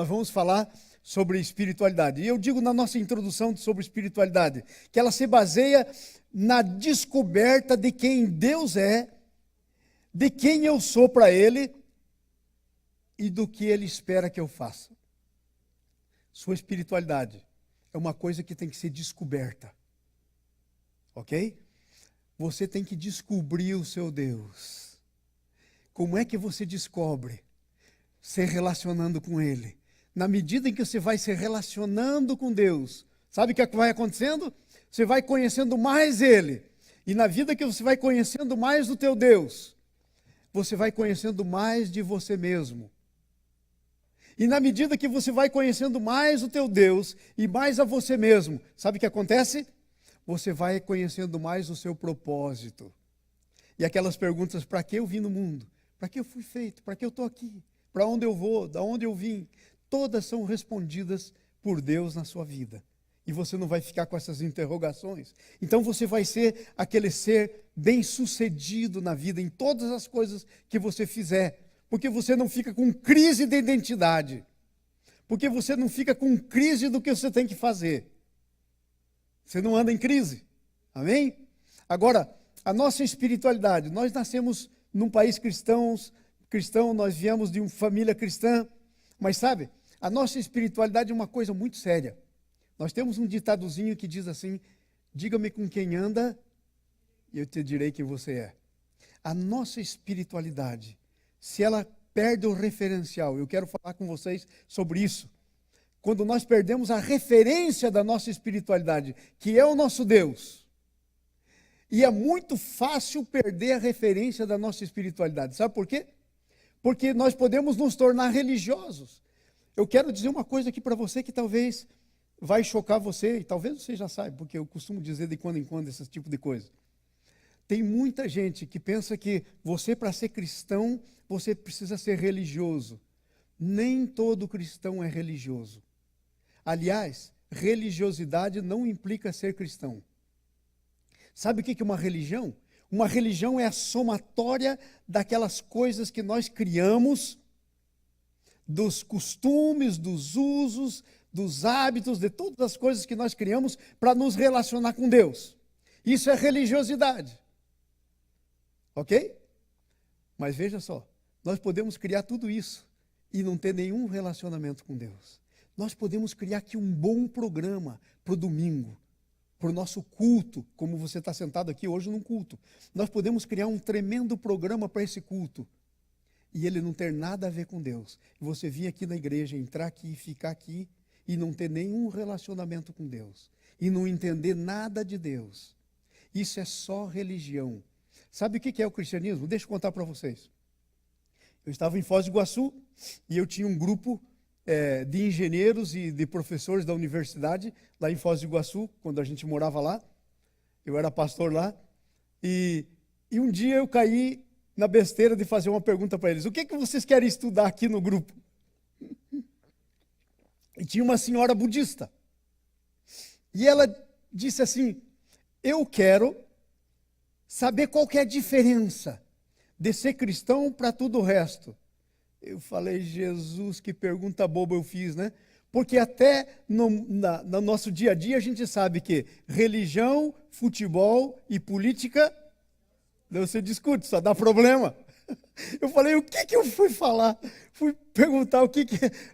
nós vamos falar sobre espiritualidade. E eu digo na nossa introdução sobre espiritualidade, que ela se baseia na descoberta de quem Deus é, de quem eu sou para Ele e do que Ele espera que eu faça. Sua espiritualidade é uma coisa que tem que ser descoberta. Ok? Você tem que descobrir o seu Deus. Como é que você descobre? Se relacionando com Ele. Na medida em que você vai se relacionando com Deus, sabe o que vai acontecendo? Você vai conhecendo mais Ele. E na vida que você vai conhecendo mais do teu Deus, você vai conhecendo mais de você mesmo. E na medida que você vai conhecendo mais o teu Deus e mais a você mesmo, sabe o que acontece? Você vai conhecendo mais o seu propósito. E aquelas perguntas, para que eu vim no mundo? Para que eu fui feito? Para que eu estou aqui? Para onde eu vou? Da onde eu vim? Todas são respondidas por Deus na sua vida. E você não vai ficar com essas interrogações. Então você vai ser aquele ser bem-sucedido na vida, em todas as coisas que você fizer. Porque você não fica com crise de identidade. Porque você não fica com crise do que você tem que fazer. Você não anda em crise. Amém? Agora, a nossa espiritualidade. Nós nascemos num país cristão, nós viemos de uma família cristã. Mas sabe, a nossa espiritualidade é uma coisa muito séria. Nós temos um ditadozinho que diz assim: diga-me com quem anda e eu te direi quem você é. A nossa espiritualidade, se ela perde o referencial, eu quero falar com vocês sobre isso. Quando nós perdemos a referência da nossa espiritualidade, que é o nosso Deus. E é muito fácil perder a referência da nossa espiritualidade. Sabe por quê? Porque nós podemos nos tornar religiosos. Eu quero dizer uma coisa aqui para você que talvez vai chocar você, e talvez você já saiba, porque eu costumo dizer de quando em quando esse tipo de coisa. Tem muita gente que pensa que você, para ser cristão, você precisa ser religioso. Nem todo cristão é religioso. Aliás, religiosidade não implica ser cristão. Sabe o que é uma religião? Uma religião é a somatória daquelas coisas que nós criamos, dos costumes, dos usos, dos hábitos, de todas as coisas que nós criamos para nos relacionar com Deus. Isso é religiosidade. Ok? Mas veja só, nós podemos criar tudo isso e não ter nenhum relacionamento com Deus. Nós podemos criar aqui um bom programa para o domingo, para o nosso culto, como você está sentado aqui hoje num culto. Nós podemos criar um tremendo programa para esse culto e ele não ter nada a ver com Deus. E você vir aqui na igreja, entrar aqui, ficar aqui e não ter nenhum relacionamento com Deus. E não entender nada de Deus. Isso é só religião. Sabe o que é o cristianismo? Deixa eu contar para vocês. Eu estava em Foz do Iguaçu e eu tinha um grupo de engenheiros e de professores da universidade, lá em Foz do Iguaçu, quando a gente morava lá. Eu era pastor lá. E um dia eu caí na besteira de fazer uma pergunta para eles. O que vocês querem estudar aqui no grupo? E tinha uma senhora budista. E ela disse assim: eu quero saber qual que é a diferença de ser cristão para tudo o resto. Eu falei, Jesus, que pergunta boba eu fiz, né? Porque até no nosso dia a dia a gente sabe que religião, futebol e política, você discute, só dá problema. Eu falei, o que eu fui falar? Fui perguntar o que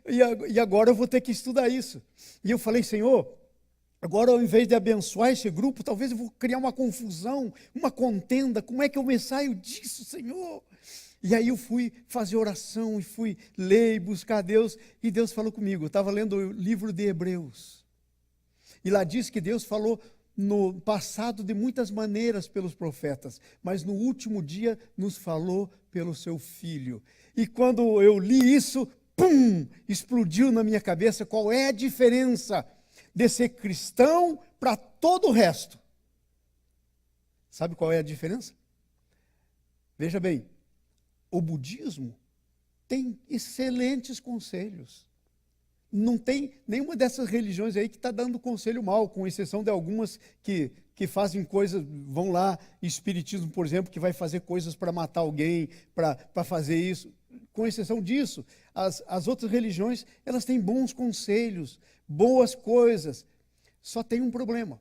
e agora eu vou ter que estudar isso. E eu falei, Senhor, agora ao invés de abençoar esse grupo, talvez eu vou criar uma confusão, uma contenda. Como é que eu me saio disso, Senhor? E aí eu fui fazer oração e fui ler e buscar Deus. E Deus falou comigo. Eu estava lendo o livro de Hebreus. E lá diz que Deus falou no passado de muitas maneiras pelos profetas, mas no último dia nos falou pelo seu Filho. E quando eu li isso, pum, explodiu na minha cabeça qual é a diferença de ser cristão para todo o resto. Sabe qual é a diferença? Veja bem, o budismo tem excelentes conselhos. Não tem nenhuma dessas religiões aí que está dando conselho mal, com exceção de algumas que fazem coisas, vão lá, espiritismo, por exemplo, que vai fazer coisas para matar alguém, para fazer isso. com exceção disso, as outras religiões, elas têm bons conselhos, boas coisas. Só tem um problema.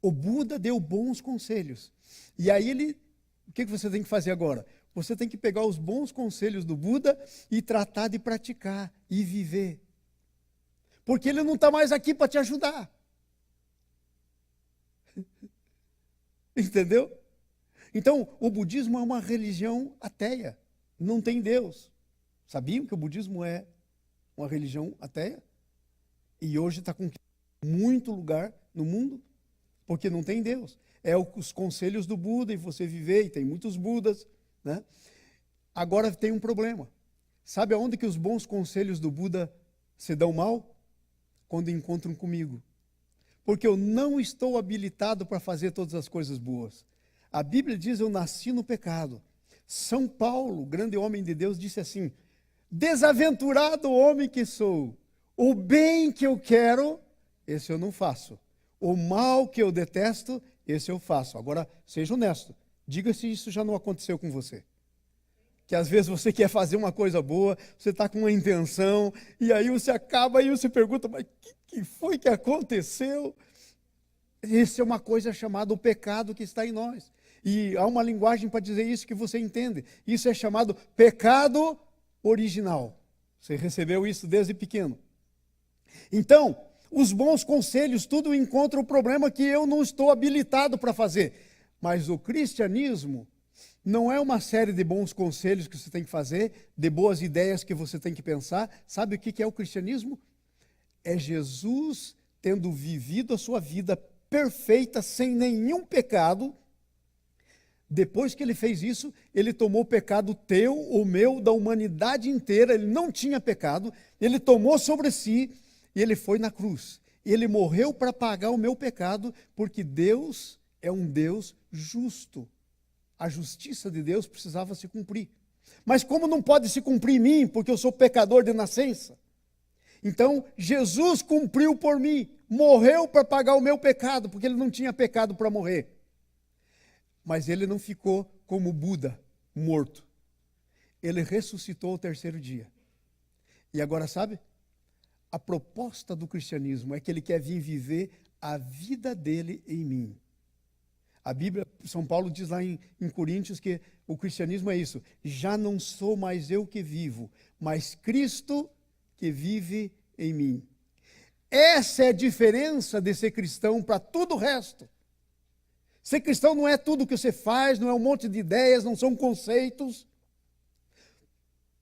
O Buda deu bons conselhos. E aí o que você tem que fazer agora? Você tem que pegar os bons conselhos do Buda e tratar de praticar e viver. Porque ele não está mais aqui para te ajudar. Entendeu? Então, o budismo é uma religião ateia. Não tem Deus. Sabiam que o budismo é uma religião ateia? E hoje está com muito lugar no mundo, porque não tem Deus. É os conselhos do Buda e você viver, e tem muitos Budas, né? Agora tem um problema. Sabe aonde que os bons conselhos do Buda se dão mal? Quando encontram comigo. Porque eu não estou habilitado para fazer todas as coisas boas. A Bíblia diz, eu nasci no pecado. São Paulo, grande homem de Deus, disse assim, desaventurado homem que sou, o bem que eu quero, esse eu não faço. O mal que eu detesto, esse eu faço. Agora, seja honesto, diga se isso já não aconteceu com você. Que às vezes você quer fazer uma coisa boa, você está com uma intenção, e aí você acaba e você pergunta, mas o que foi que aconteceu? Isso é uma coisa chamada o pecado que está em nós. E há uma linguagem para dizer isso que você entende. Isso é chamado pecado original. Você recebeu isso desde pequeno. Então, os bons conselhos, tudo encontra o problema que eu não estou habilitado para fazer. Mas o cristianismo não é uma série de bons conselhos que você tem que fazer, de boas ideias que você tem que pensar. Sabe o que é o cristianismo? É Jesus tendo vivido a sua vida perfeita, sem nenhum pecado. Depois que ele fez isso, ele tomou o pecado teu, o meu, da humanidade inteira. Ele não tinha pecado, ele tomou sobre si e ele foi na cruz. Ele morreu para pagar o meu pecado, porque Deus é um Deus justo. A justiça de Deus precisava se cumprir. Mas como não pode se cumprir em mim, porque eu sou pecador de nascença, então Jesus cumpriu por mim, morreu para pagar o meu pecado, porque ele não tinha pecado para morrer. Mas ele não ficou como Buda, morto. Ele ressuscitou ao terceiro dia. E agora sabe? A proposta do cristianismo é que ele quer vir viver a vida dele em mim. A Bíblia, São Paulo diz lá em Coríntios que o cristianismo é isso. Já não sou mais eu que vivo, mas Cristo que vive em mim. Essa é a diferença de ser cristão para tudo o resto. Ser cristão não é tudo que você faz, não é um monte de ideias, não são conceitos.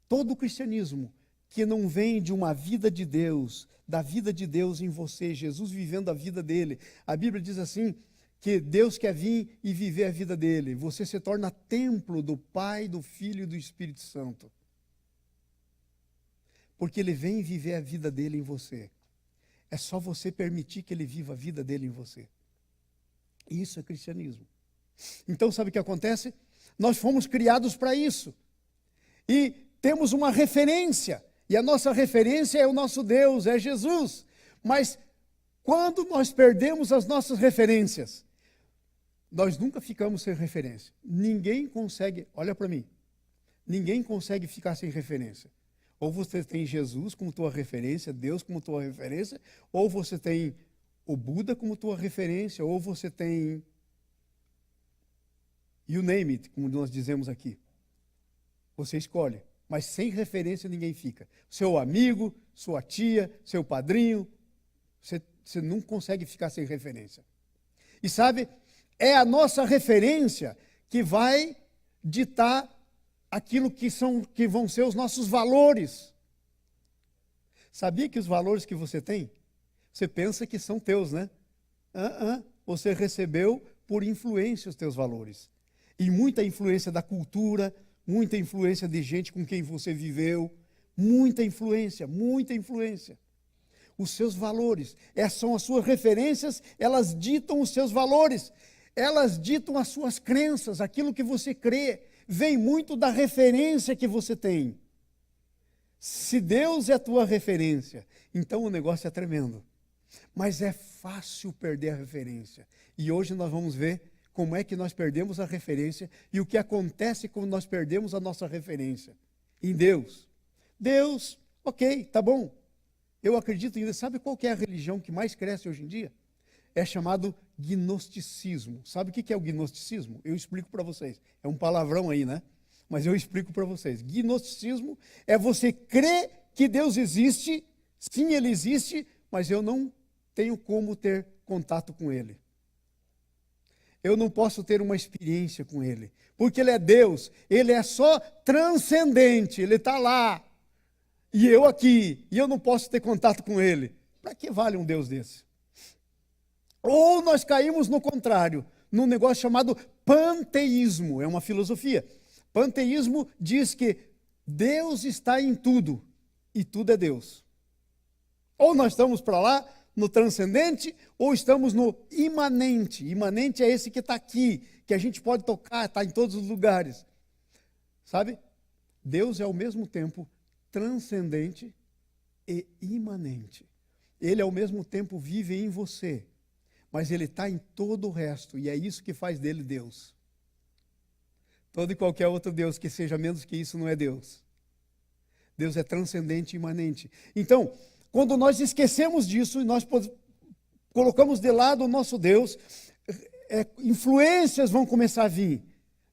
Todo o cristianismo que não vem de uma vida de Deus, da vida de Deus em você, Jesus vivendo a vida dele. A Bíblia diz assim, que Deus quer vir e viver a vida dele. Você se torna templo do Pai, do Filho e do Espírito Santo. Porque ele vem viver a vida dele em você. É só você permitir que ele viva a vida dele em você. Isso é cristianismo. Então, sabe o que acontece? Nós fomos criados para isso. E temos uma referência. E a nossa referência é o nosso Deus, é Jesus. Mas quando nós perdemos as nossas referências, nós nunca ficamos sem referência. Ninguém consegue, olha para mim, ninguém consegue ficar sem referência. Ou você tem Jesus como tua referência, Deus como tua referência, ou você tem o Buda como tua referência, ou você tem you name it, como nós dizemos aqui. Você escolhe, mas sem referência ninguém fica. Seu amigo, sua tia, seu padrinho, você não consegue ficar sem referência. E sabe, é a nossa referência que vai ditar aquilo que vão ser os nossos valores. Sabia que os valores que você tem, você pensa que são teus, né? Você recebeu por influência os teus valores. E muita influência da cultura, muita influência de gente com quem você viveu, muita influência, muita influência. Os seus valores, essas são as suas referências, elas ditam os seus valores, elas ditam as suas crenças, aquilo que você crê, vem muito da referência que você tem. Se Deus é a tua referência, então o negócio é tremendo. Mas é fácil perder a referência. E hoje nós vamos ver como é que nós perdemos a referência e o que acontece quando nós perdemos a nossa referência. em Deus. Deus, ok, tá bom. Eu acredito em Deus. Sabe qual que é a religião que mais cresce hoje em dia? É chamado gnosticismo. Sabe o que é o gnosticismo? Eu explico para vocês. É um palavrão aí, né? Mas eu explico para vocês. Gnosticismo é você crer que Deus existe, sim, Ele existe, mas eu não tenho como ter contato com Ele. Eu não posso ter uma experiência com Ele, porque Ele é Deus, Ele é só transcendente, Ele está lá, e eu aqui, e eu não posso ter contato com Ele. Para que vale um Deus desse? Ou nós caímos no contrário, num negócio chamado panteísmo, é uma filosofia. Panteísmo diz que Deus está em tudo, e tudo é Deus. Ou nós estamos para lá, no transcendente, ou estamos no imanente. Imanente é esse que está aqui, que a gente pode tocar, está em todos os lugares. Sabe? Deus é ao mesmo tempo transcendente e imanente. Ele ao mesmo tempo vive em você, mas ele está em todo o resto, e é isso que faz dele Deus. Todo e qualquer outro Deus que seja menos que isso não é Deus. Deus é transcendente e imanente. Então, quando nós esquecemos disso e nós colocamos de lado o nosso Deus, influências vão começar a vir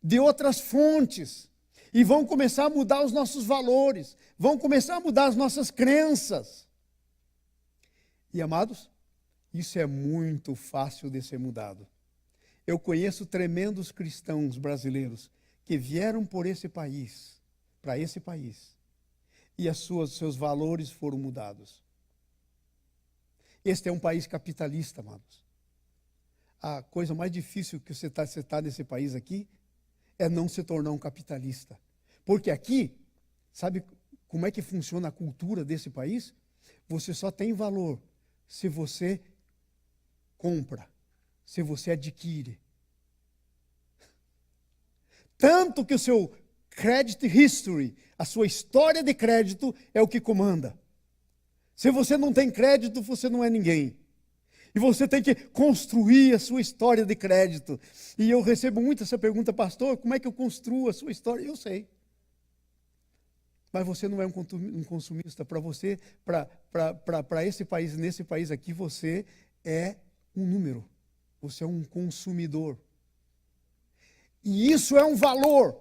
de outras fontes e vão começar a mudar os nossos valores, vão começar a mudar as nossas crenças. E amados, isso é muito fácil de ser mudado. Eu conheço tremendos cristãos brasileiros que vieram por esse país, para esse país, e seus valores foram mudados. Este é um país capitalista, amados. A coisa mais difícil que você está nesse país aqui é não se tornar um capitalista. Porque aqui, sabe como é que funciona a cultura desse país? Você só tem valor se você compra, se você adquire. Tanto que o seu credit history, a sua história de crédito é o que comanda. Se você não tem crédito, você não é ninguém. E você tem que construir a sua história de crédito. E eu recebo muito essa pergunta, pastor, como é que eu construo a sua história? Eu sei. Mas você não é um consumista. Para você, para esse país, nesse país aqui, você é um número. Você é um consumidor. E isso é um valor.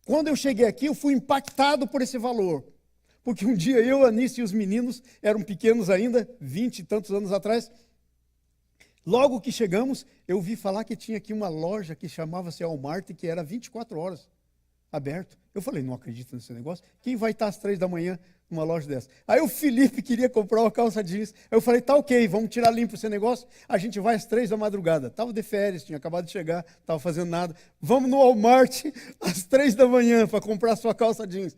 Quando eu cheguei aqui, eu fui impactado por esse valor. Porque um dia eu, a Anice e os meninos, eram pequenos ainda, 20 e tantos anos atrás. Logo que chegamos, eu vi falar que tinha aqui uma loja que chamava-se Walmart, que era 24 horas aberto. Eu falei, não acredito nesse negócio. Quem vai estar às 3 da manhã numa loja dessa? Aí o Felipe queria comprar uma calça jeans. Aí eu falei, tá ok, vamos tirar limpo esse negócio. A gente vai às 3 da madrugada. Estava de férias, tinha acabado de chegar, estava fazendo nada. Vamos no Walmart às 3 da manhã para comprar sua calça jeans.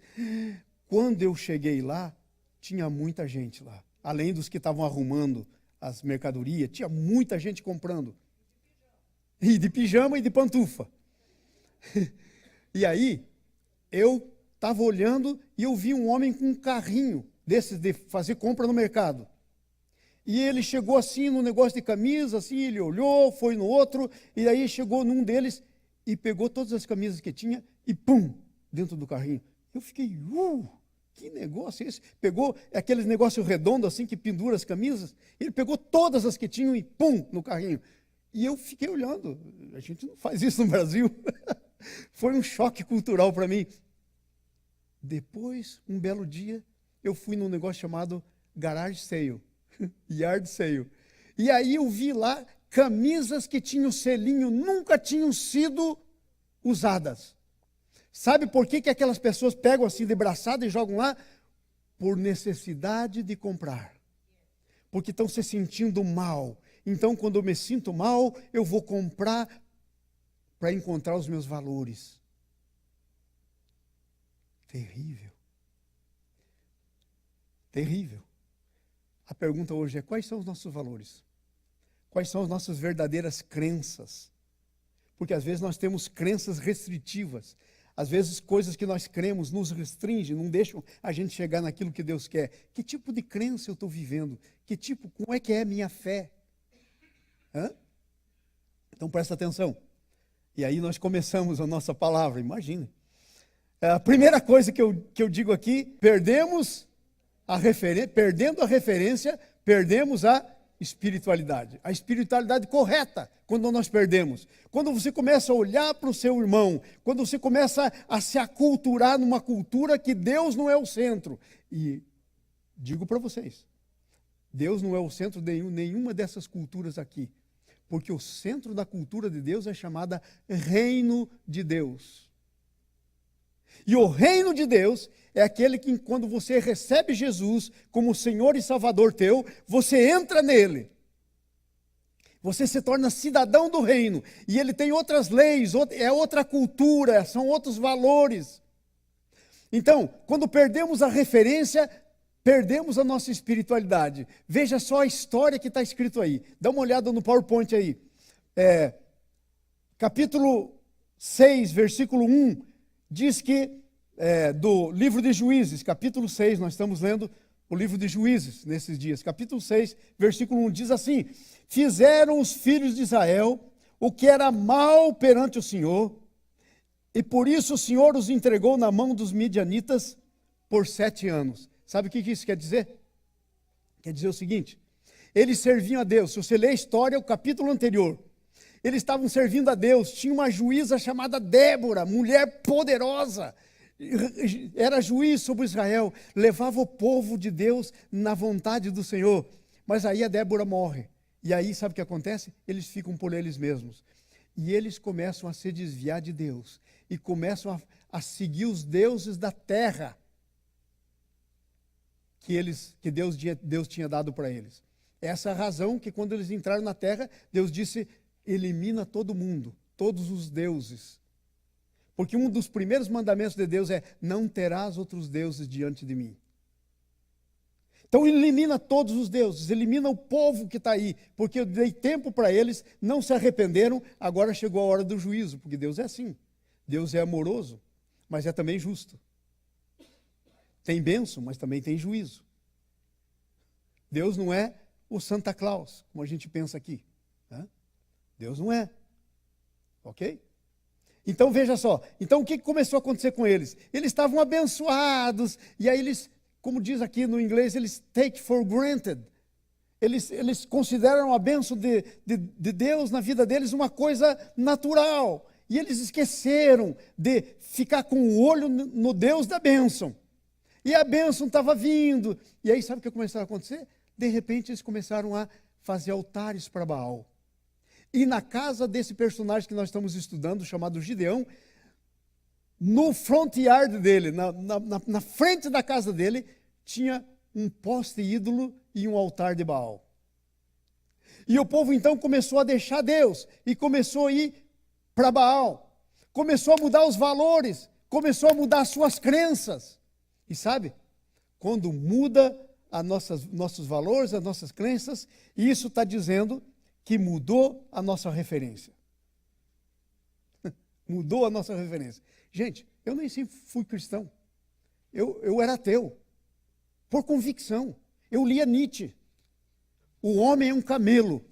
Quando eu cheguei lá, tinha muita gente lá. Além dos que estavam arrumando as mercadorias, tinha muita gente comprando. E de pijama e de pantufa. E aí, eu estava olhando e eu vi um homem com um carrinho desses de fazer compra no mercado. E ele chegou assim no negócio de camisa, assim, ele olhou, foi no outro, e aí chegou num deles e pegou todas as camisas que tinha e pum, dentro do carrinho. Eu fiquei, que negócio é esse? Pegou aqueles negócio redondo assim que pendura as camisas, ele pegou todas as que tinham e pum, no carrinho. E eu fiquei olhando, a gente não faz isso no Brasil. Foi um choque cultural para mim. Depois, um belo dia, eu fui num negócio chamado garage sale, yard sale. E aí eu vi lá camisas que tinham selinho, nunca tinham sido usadas. Sabe por que aquelas pessoas pegam assim de braçada e jogam lá? Por necessidade de comprar. Porque estão se sentindo mal. Então, quando eu me sinto mal, eu vou comprar para encontrar os meus valores. Terrível. Terrível. A pergunta hoje é: quais são os nossos valores? Quais são as nossas verdadeiras crenças? Porque às vezes nós temos crenças restritivas. Às vezes coisas que nós cremos nos restringem, não deixam a gente chegar naquilo que Deus quer. Que tipo de crença eu estou vivendo? Como é que é a minha fé? Então presta atenção. E aí nós começamos a nossa palavra, imagina. A primeira coisa que eu digo aqui, perdendo a referência, perdemos a espiritualidade. A espiritualidade correta, quando nós perdemos. Quando você começa a olhar para o seu irmão, quando você começa a se aculturar numa cultura que Deus não é o centro. E digo para vocês, Deus não é o centro de nenhuma dessas culturas aqui. Porque o centro da cultura de Deus é chamada Reino de Deus. E o reino de Deus é aquele que, quando você recebe Jesus como Senhor e Salvador teu, você entra nele. Você se torna cidadão do reino. E ele tem outras leis, é outra cultura, são outros valores. Então, quando perdemos a referência, perdemos a nossa espiritualidade. Veja só a história que está escrito aí. Dá uma olhada no PowerPoint aí. Capítulo 6, versículo 1, diz que, do livro de Juízes, capítulo 6, nós estamos lendo o livro de Juízes nesses dias. Capítulo 6, versículo 1, diz assim: fizeram os filhos de Israel o que era mal perante o Senhor, e por isso o Senhor os entregou na mão dos midianitas por 7 anos. Sabe o que isso quer dizer? Quer dizer o seguinte: eles serviam a Deus. Se você ler a história, o capítulo anterior, eles estavam servindo a Deus. Tinha uma juíza chamada Débora, mulher poderosa, era juiz sobre Israel, levava o povo de Deus na vontade do Senhor. Mas aí a Débora morre. E aí sabe o que acontece? Eles ficam por eles mesmos. E eles começam a se desviar de Deus. E começam a seguir os deuses da terra que Deus tinha dado para eles. Essa é a razão que, quando eles entraram na terra, Deus disse: elimina todo mundo, todos os deuses. Porque um dos primeiros mandamentos de Deus é: não terás outros deuses diante de mim. Então elimina todos os deuses, elimina o povo que está aí, porque eu dei tempo para eles, não se arrependeram, agora chegou a hora do juízo, porque Deus é assim. Deus é amoroso, mas é também justo. Tem bênção, mas também tem juízo. Deus não é o Santa Claus, como a gente pensa aqui. Né? Deus não é. Ok? Então veja só. Então o que começou a acontecer com eles? Eles estavam abençoados, e aí eles, como diz aqui no inglês, eles take for granted. Eles consideram a bênção de Deus na vida deles uma coisa natural. E eles esqueceram de ficar com o olho no Deus da bênção. E a bênção estava vindo. E aí sabe o que começou a acontecer? De repente eles começaram a fazer altares para Baal. E na casa desse personagem que nós estamos estudando, chamado Gideão, no front yard dele, na frente da casa dele, tinha um poste ídolo e um altar de Baal. E o povo então começou a deixar Deus e começou a ir para Baal. Começou a mudar os valores, começou a mudar as suas crenças. E sabe, quando muda nossos valores, as nossas crenças, isso está dizendo que mudou a nossa referência. Mudou a nossa referência. Gente, eu nem sempre fui cristão. Eu era ateu, por convicção. Eu lia Nietzsche. O homem é um camelo.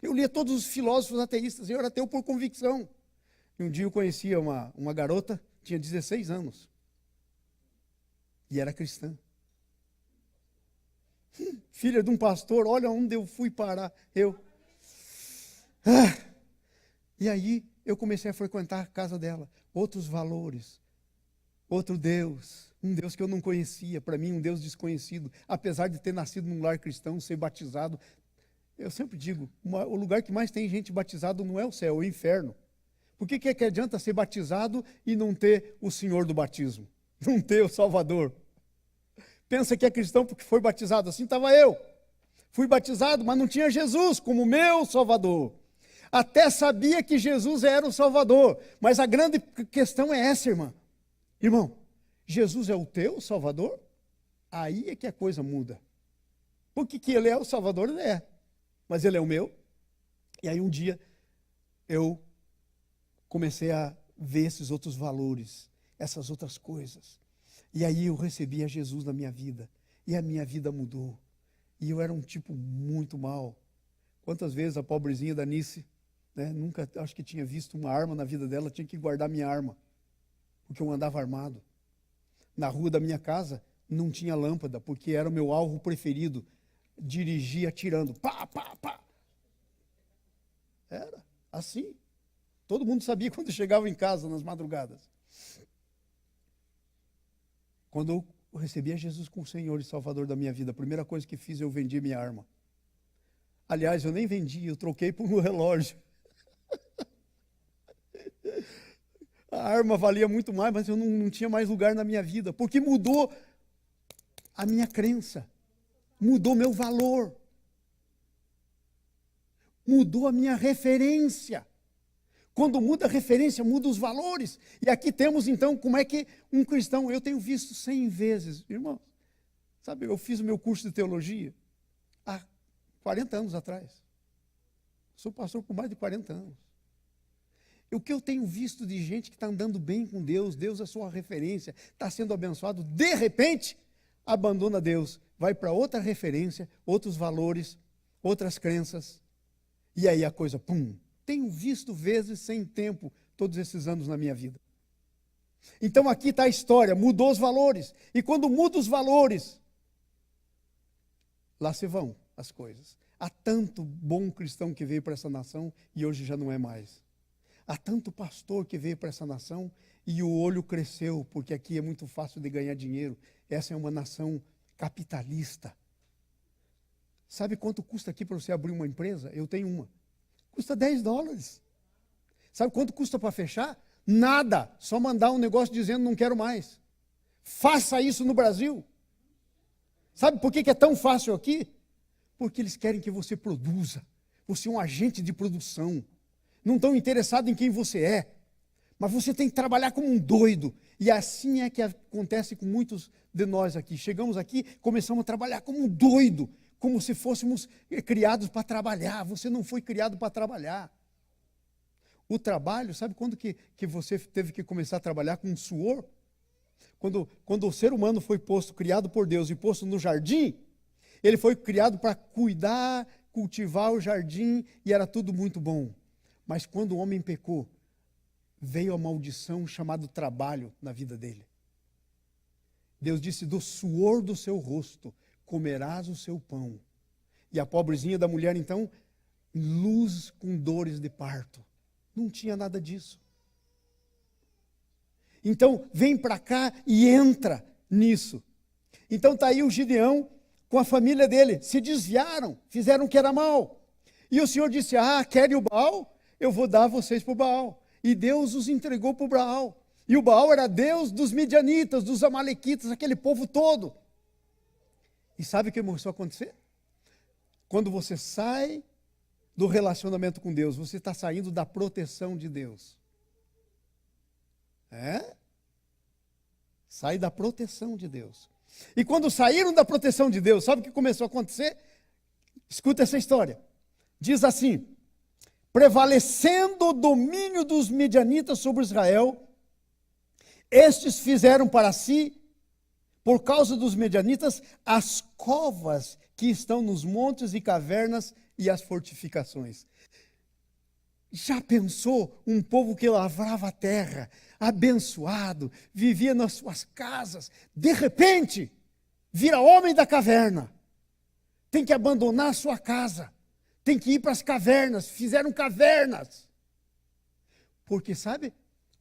Eu lia todos os filósofos ateístas, eu era ateu por convicção. E um dia eu conhecia uma garota, tinha 16 anos. E era cristã. Filha de um pastor, olha onde eu fui parar. E aí eu comecei a frequentar a casa dela. Outros valores, outro Deus, um Deus que eu não conhecia, para mim um Deus desconhecido. Apesar de ter nascido num lar cristão, ser batizado. Eu sempre digo, o lugar que mais tem gente batizado não é o céu, é o inferno. Por que adianta ser batizado e não ter o Senhor do batismo? Não ter o Salvador? Pensa que é cristão porque foi batizado. Assim estava eu. Fui batizado, mas não tinha Jesus como meu Salvador. Até sabia que Jesus era o Salvador. Mas a grande questão é essa, irmã. Irmão, Jesus é o teu Salvador? Aí é que a coisa muda. Porque que ele é o Salvador, ele é. Mas ele é o meu. E aí um dia eu comecei a ver esses outros valores, essas outras coisas. E aí eu recebi a Jesus na minha vida. E a minha vida mudou. E eu era um tipo muito mau. Quantas vezes a pobrezinha da Nice, né, nunca, acho que tinha visto uma arma na vida dela, tinha que guardar minha arma. porque eu andava armado. Na rua da minha casa não tinha lâmpada, porque era o meu alvo preferido. Dirigia atirando, pá, pá, pá. Era assim. Todo mundo sabia quando chegava em casa nas madrugadas. Quando eu recebi a Jesus como Senhor e Salvador da minha vida, a primeira coisa que fiz, eu vendi minha arma. Aliás, eu nem vendi, eu troquei por um relógio. A arma valia muito mais, mas eu não tinha mais lugar na minha vida, porque mudou a minha crença, mudou meu valor, mudou a minha referência. Quando muda a referência, muda os valores. E aqui temos então como é que um cristão, eu tenho visto 100 vezes, irmão, sabe, eu fiz o meu curso de teologia há 40 anos atrás. Sou pastor por mais de 40 anos. O que eu tenho visto de gente que está andando bem com Deus, Deus é sua referência, está sendo abençoado, de repente, abandona Deus, vai para outra referência, outros valores, outras crenças, e aí a coisa, pum. Tenho visto vezes sem tempo, todos esses anos na minha vida. Então aqui está a história, mudou os valores, e quando muda os valores, lá se vão as coisas. Há tanto bom cristão que veio para essa nação, e hoje já não é mais. Há tanto pastor que veio para essa nação e o olho cresceu, porque aqui é muito fácil de ganhar dinheiro. Essa é uma nação capitalista. Sabe quanto custa aqui para você abrir uma empresa? Eu tenho uma. Custa $10. Sabe quanto custa para fechar? Nada. Só mandar um negócio dizendo não quero mais. Faça isso no Brasil. Sabe por que é tão fácil aqui? Porque eles querem que você produza. Você é um agente de produção. Não estão interessados em quem você é, mas você tem que trabalhar como um doido. E assim é que acontece com muitos de nós aqui. Chegamos aqui, começamos a trabalhar como um doido, como se fôssemos criados para trabalhar. Você não foi criado para trabalhar. O trabalho, sabe quando que você teve que começar a trabalhar com suor? Quando o ser humano foi criado por Deus e posto no jardim, ele foi criado para cuidar, cultivar o jardim e era tudo muito bom. Mas quando o homem pecou, veio a maldição chamada trabalho na vida dele. Deus disse, do suor do seu rosto comerás o seu pão. E a pobrezinha da mulher, então, luz com dores de parto. Não tinha nada disso. Então, vem para cá e entra nisso. Então está aí o Gideão com a família dele. Se desviaram, fizeram o que era mal. E o Senhor disse, querem o Baal? Eu vou dar vocês para o Baal. E Deus os entregou para o Baal. E o Baal era Deus dos midianitas, dos amalequitas, aquele povo todo. E sabe o que começou a acontecer? Quando você sai do relacionamento com Deus, você está saindo da proteção de Deus. Sai da proteção de Deus. E quando saíram da proteção de Deus, sabe o que começou a acontecer? Escuta essa história. Diz assim, prevalecendo o domínio dos midianitas sobre Israel, estes fizeram para si, por causa dos midianitas, as covas que estão nos montes e cavernas e as fortificações. Já pensou um povo que lavrava a terra, abençoado, vivia nas suas casas, de repente, vira homem da caverna, tem que abandonar a sua casa, tem que ir para as cavernas, fizeram cavernas. Porque, sabe,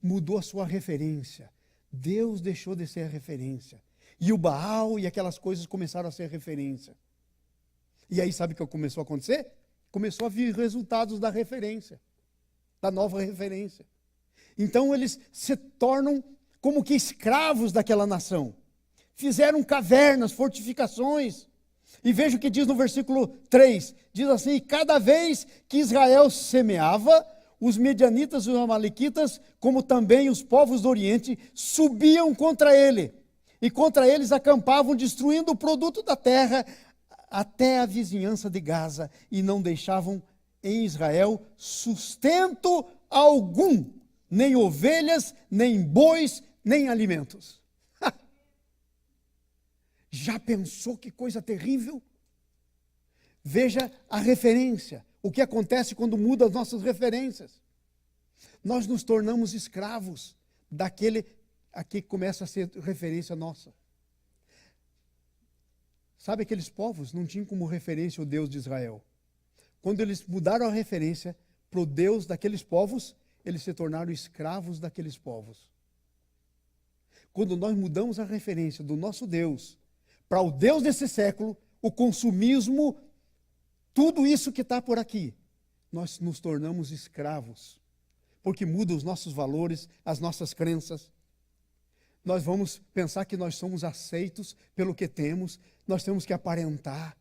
mudou a sua referência. Deus deixou de ser a referência. E o Baal e aquelas coisas começaram a ser referência. E aí, sabe o que começou a acontecer? Começou a vir resultados da referência, da nova referência. Então, eles se tornam como que escravos daquela nação. Fizeram cavernas, fortificações. E veja o que diz no versículo 3. Diz assim, cada vez que Israel semeava, os medianitas e os amalequitas, como também os povos do Oriente, subiam contra ele. E contra eles acampavam, destruindo o produto da terra, até a vizinhança de Gaza. E não deixavam em Israel sustento algum, nem ovelhas, nem bois, nem alimentos. Já pensou que coisa terrível? Veja a referência, o que acontece quando muda as nossas referências. Nós nos tornamos escravos daquele aqui começa a ser referência nossa. Sabe, aqueles povos não tinham como referência o Deus de Israel. Quando eles mudaram a referência para o Deus daqueles povos, eles se tornaram escravos daqueles povos. Quando nós mudamos a referência do nosso Deus para o Deus desse século, o consumismo, tudo isso que está por aqui, nós nos tornamos escravos, porque muda os nossos valores, as nossas crenças. Nós vamos pensar que nós somos aceitos pelo que temos, nós temos que aparentar.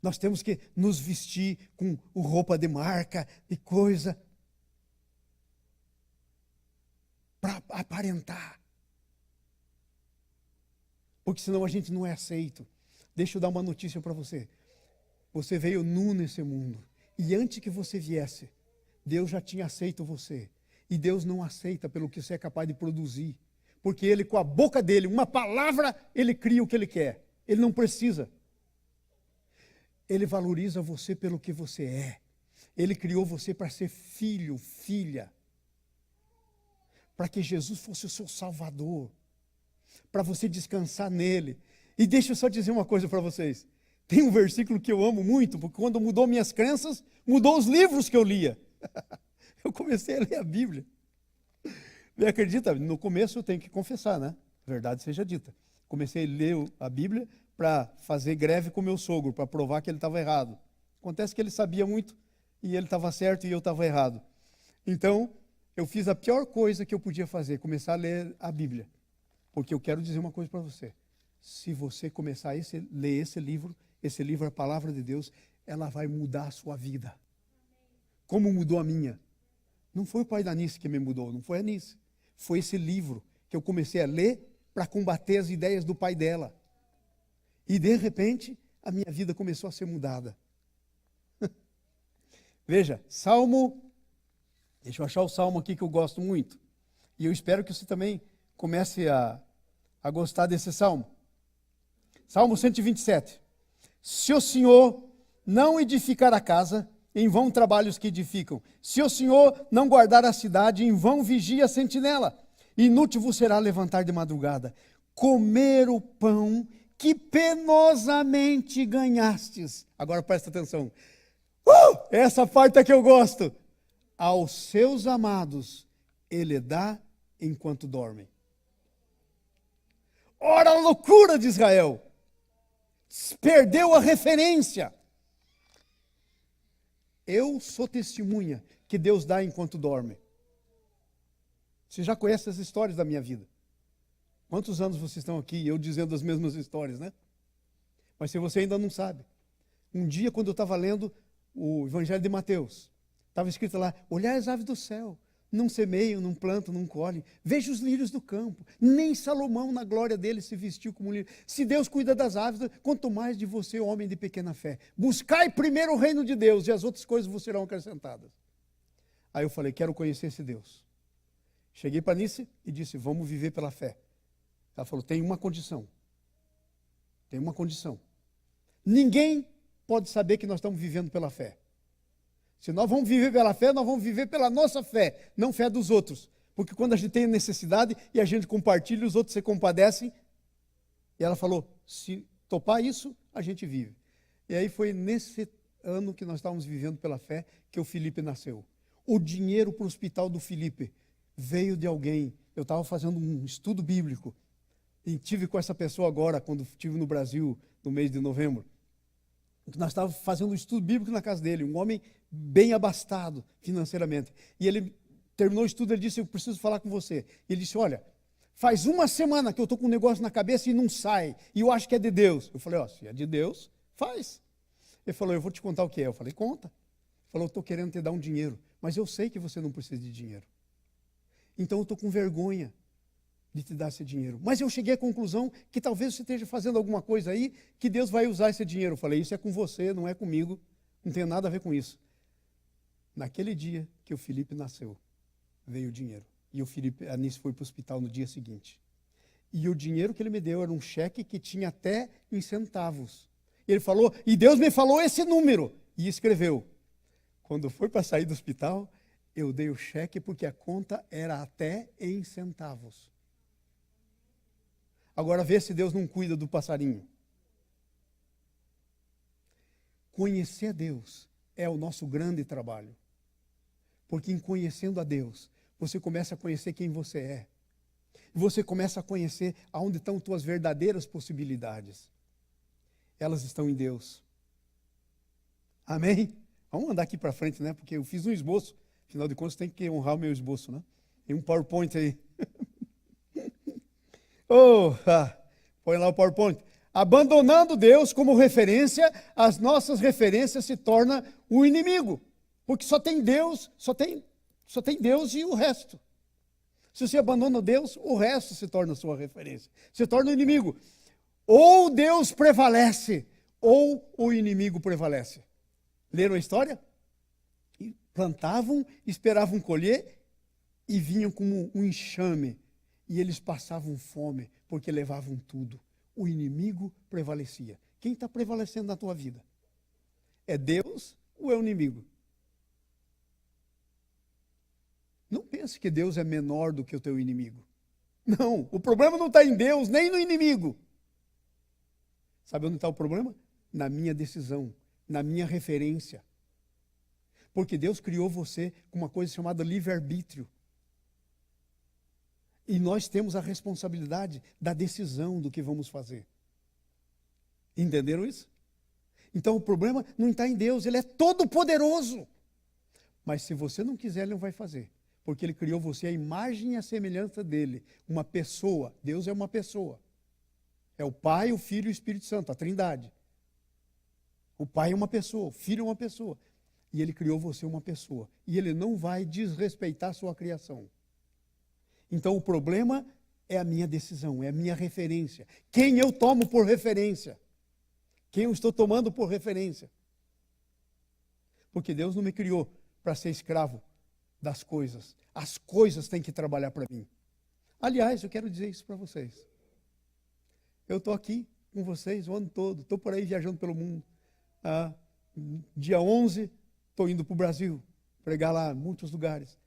Nós temos que nos vestir com roupa de marca e coisa para aparentar. Porque senão a gente não é aceito. Deixa eu dar uma notícia para você. Você veio nu nesse mundo. E antes que você viesse, Deus já tinha aceito você. E Deus não aceita pelo que você é capaz de produzir. Porque Ele, com a boca dele, uma palavra, Ele cria o que Ele quer. Ele não precisa. Ele valoriza você pelo que você é. Ele criou você para ser filho, filha. Para que Jesus fosse o seu salvador. Para você descansar nele. E deixa eu só dizer uma coisa para vocês. Tem um versículo que eu amo muito, porque quando mudou minhas crenças, mudou os livros que eu lia. Eu comecei a ler a Bíblia. Me acredita? No começo eu tenho que confessar, né? Verdade seja dita. Comecei a ler a Bíblia para fazer greve com meu sogro, para provar que ele estava errado. Acontece que ele sabia muito e ele estava certo e eu estava errado. Então, eu fiz a pior coisa que eu podia fazer, começar a ler a Bíblia. Porque eu quero dizer uma coisa para você. Se você começar a ler esse livro é a palavra de Deus, ela vai mudar a sua vida. Como mudou a minha. Não foi o pai da Anice que me mudou, não foi a Anice. Foi esse livro que eu comecei a ler para combater as ideias do pai dela. E de repente, a minha vida começou a ser mudada. Veja, Salmo, deixa eu achar o Salmo aqui que eu gosto muito. E eu espero que você também comece a gostar desse Salmo. Salmo 127. Se o Senhor não edificar a casa, em vão trabalhos que edificam. Se o Senhor não guardar a cidade, em vão vigia a sentinela. Inútil vos será levantar de madrugada, comer o pão que penosamente ganhastes. Agora presta atenção. Essa parte é que eu gosto. Aos seus amados ele dá enquanto dormem. Ora, a loucura de Israel. Perdeu a referência. Eu sou testemunha que Deus dá enquanto dorme. Você já conhece as histórias da minha vida. Quantos anos vocês estão aqui, eu dizendo as mesmas histórias, né? Mas se você ainda não sabe. Um dia, quando eu estava lendo o Evangelho de Mateus, estava escrito lá, olhai as aves do céu, não semeiam, não plantam, não colhem. Veja os lírios do campo. Nem Salomão, na glória dele, se vestiu como um lírio. Se Deus cuida das aves, quanto mais de você, homem de pequena fé. Buscai primeiro o reino de Deus e as outras coisas vos serão acrescentadas. Aí eu falei, quero conhecer esse Deus. Cheguei para Nice e disse, vamos viver pela fé. Ela falou, tem uma condição. Tem uma condição. Ninguém pode saber que nós estamos vivendo pela fé. Se nós vamos viver pela fé, nós vamos viver pela nossa fé, não fé dos outros. Porque quando a gente tem necessidade e a gente compartilha, os outros se compadecem. E ela falou, se topar isso, a gente vive. E aí foi nesse ano que nós estávamos vivendo pela fé que o Felipe nasceu. O dinheiro para o hospital do Felipe veio de alguém. Eu estava fazendo um estudo bíblico e tive com essa pessoa agora, quando estive no Brasil, no mês de novembro. Nós estávamos fazendo um estudo bíblico na casa dele, um homem bem abastado financeiramente. E ele terminou o estudo, ele disse, eu preciso falar com você. E ele disse, olha, faz uma semana que eu estou com um negócio na cabeça e não sai, e eu acho que é de Deus. Eu falei, se é de Deus, faz. Ele falou, eu vou te contar o que é. Eu falei, conta. Ele falou, eu estou querendo te dar um dinheiro, mas eu sei que você não precisa de dinheiro. Então eu estou com vergonha de te dar esse dinheiro. Mas eu cheguei à conclusão que talvez você esteja fazendo alguma coisa aí que Deus vai usar esse dinheiro. Eu falei, isso é com você, não é comigo, não tem nada a ver com isso. Naquele dia que o Felipe nasceu, veio o dinheiro. E o Felipe, a Anice foi para o hospital no dia seguinte. E o dinheiro que ele me deu era um cheque que tinha até em centavos. Ele falou, e Deus me falou esse número. E escreveu. Quando foi para sair do hospital, Eu dei o cheque porque a conta era até em centavos. Agora vê se Deus não cuida do passarinho. Conhecer a Deus é o nosso grande trabalho. Porque em conhecendo a Deus, você começa a conhecer quem você é. E você começa a conhecer aonde estão tuas verdadeiras possibilidades. Elas estão em Deus. Amém? Vamos andar aqui para frente, né? Porque eu fiz um esboço. Afinal de contas, tem que honrar o meu esboço, né? Tem um PowerPoint aí. Põe lá o PowerPoint. Abandonando Deus como referência, as nossas referências se tornam o inimigo. Porque só tem Deus, só tem Deus e o resto. Se você abandona Deus, o resto se torna a sua referência. Se torna o inimigo. Ou Deus prevalece, ou o inimigo prevalece. Leram a história? E plantavam, esperavam colher e vinham como um enxame. E eles passavam fome, porque levavam tudo. O inimigo prevalecia. Quem está prevalecendo na tua vida? É Deus ou é o inimigo? Não pense que Deus é menor do que o teu inimigo. Não, o problema não está em Deus, nem no inimigo. Sabe onde está o problema? Na minha decisão, na minha referência. Porque Deus criou você com uma coisa chamada livre-arbítrio. E nós temos a responsabilidade da decisão do que vamos fazer. Entenderam isso? Então o problema não está em Deus, Ele é todo poderoso. Mas se você não quiser, Ele não vai fazer. Porque Ele criou você à imagem e à semelhança dEle. Uma pessoa, Deus é uma pessoa. É o Pai, o Filho e o Espírito Santo, a Trindade. O Pai é uma pessoa, o Filho é uma pessoa. E Ele criou você uma pessoa. E Ele não vai desrespeitar a sua criação. Então o problema é a minha decisão, é a minha referência. Quem eu tomo por referência? Quem eu estou tomando por referência? Porque Deus não me criou para ser escravo das coisas. As coisas têm que trabalhar para mim. Aliás, eu quero dizer isso para vocês. Eu estou aqui com vocês o ano todo, estou por aí viajando pelo mundo. Dia 11, estou indo para o Brasil, pregar lá em muitos lugares.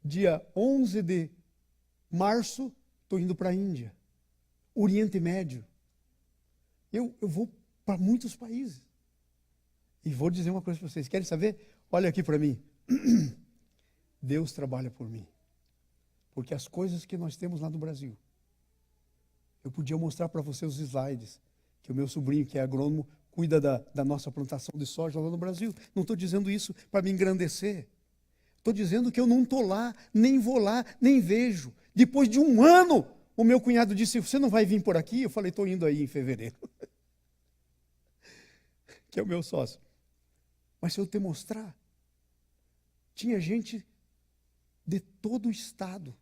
Dia 11 de março, estou indo para a Índia, Oriente Médio. Eu vou para muitos países. E vou dizer uma coisa para vocês. Querem saber? Olha aqui para mim. Deus trabalha por mim. Porque as coisas que nós temos lá no Brasil, eu podia mostrar para vocês os slides, que o meu sobrinho, que é agrônomo, cuida da nossa plantação de soja lá no Brasil. Não estou dizendo isso para me engrandecer. Estou dizendo que eu não estou lá, nem vou lá, nem vejo. Depois de um ano, o meu cunhado disse, você não vai vir por aqui? Eu falei, estou indo aí em fevereiro. Que é o meu sócio. Mas se eu te mostrar, tinha gente de todo o estado,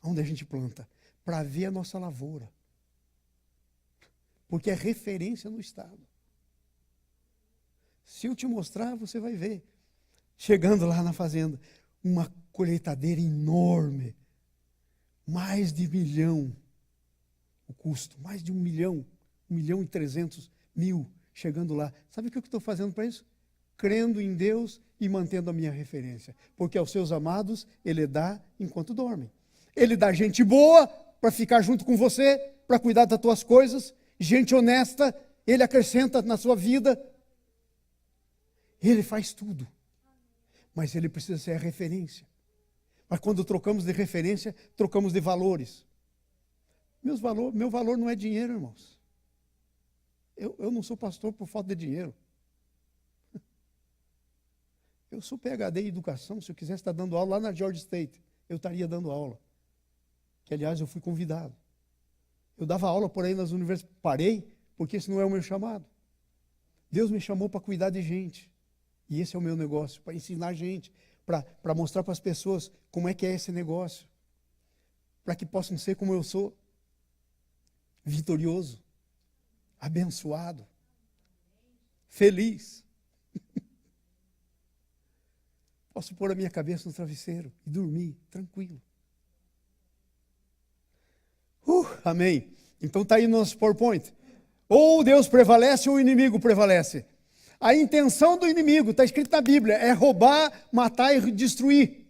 onde a gente planta, para ver a nossa lavoura. Porque é referência no estado. Se eu te mostrar, você vai ver. Chegando lá na fazenda, uma colheitadeira enorme, mais de 1 milhão o custo, mais de 1 milhão, 1.300.000 chegando lá. Sabe o que eu estou fazendo para isso? Crendo em Deus e mantendo a minha referência. Porque aos seus amados, Ele dá enquanto dormem. Ele dá gente boa para ficar junto com você, para cuidar das tuas coisas, gente honesta, Ele acrescenta na sua vida. Ele faz tudo. Mas Ele precisa ser a referência. Mas quando trocamos de referência, trocamos de valores. Meu valor não é dinheiro, irmãos. Eu não sou pastor por falta de dinheiro. Eu sou PhD em educação. Se eu quisesse estar dando aula lá na Georgia State, eu estaria dando aula. Que, aliás, eu fui convidado. Eu dava aula por aí nas universidades. Parei, porque esse não é o meu chamado. Deus me chamou para cuidar de gente. E esse é o meu negócio, para ensinar gente, para mostrar para as pessoas como é que é esse negócio. Para que possam ser como eu sou. Vitorioso, abençoado, feliz. Posso pôr a minha cabeça no travesseiro e dormir tranquilo. Amém. Então está aí no nosso PowerPoint. Ou Deus prevalece ou o inimigo prevalece. A intenção do inimigo, está escrito na Bíblia, roubar, matar e destruir.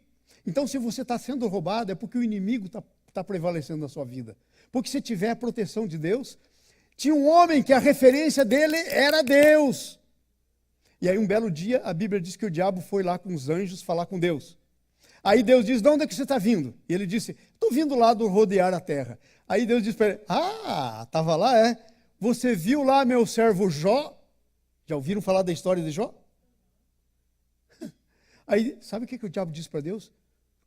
Então, se você está sendo roubado, é porque o inimigo está prevalecendo na sua vida. Porque se tiver a proteção de Deus, tinha um homem que a referência dele era Deus. E aí um belo dia, a Bíblia diz que o diabo foi lá com os anjos falar com Deus. Aí Deus diz, de onde é que você está vindo? E ele disse, estou vindo lá do rodear a terra. Aí Deus disse para ele, estava lá, é? Você viu lá meu servo Jó? Já ouviram falar da história de Jó? Aí, sabe o que o diabo disse para Deus?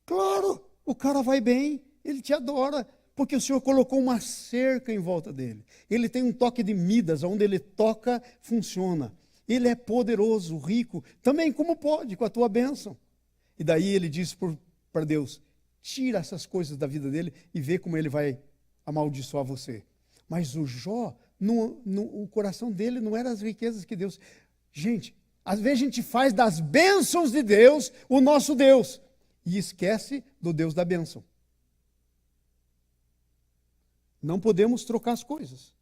Claro, o cara vai bem, ele te adora, porque o Senhor colocou uma cerca em volta dele. Ele tem um toque de Midas, onde ele toca, funciona. Ele é poderoso, rico, também como pode, com a tua bênção. E daí ele disse para Deus, tira essas coisas da vida dele e vê como ele vai amaldiçoar você. Mas o Jó, o coração dele não era as riquezas que Deus... Gente, às vezes a gente faz das bênçãos de Deus o nosso Deus e esquece do Deus da bênção. Não podemos trocar as coisas.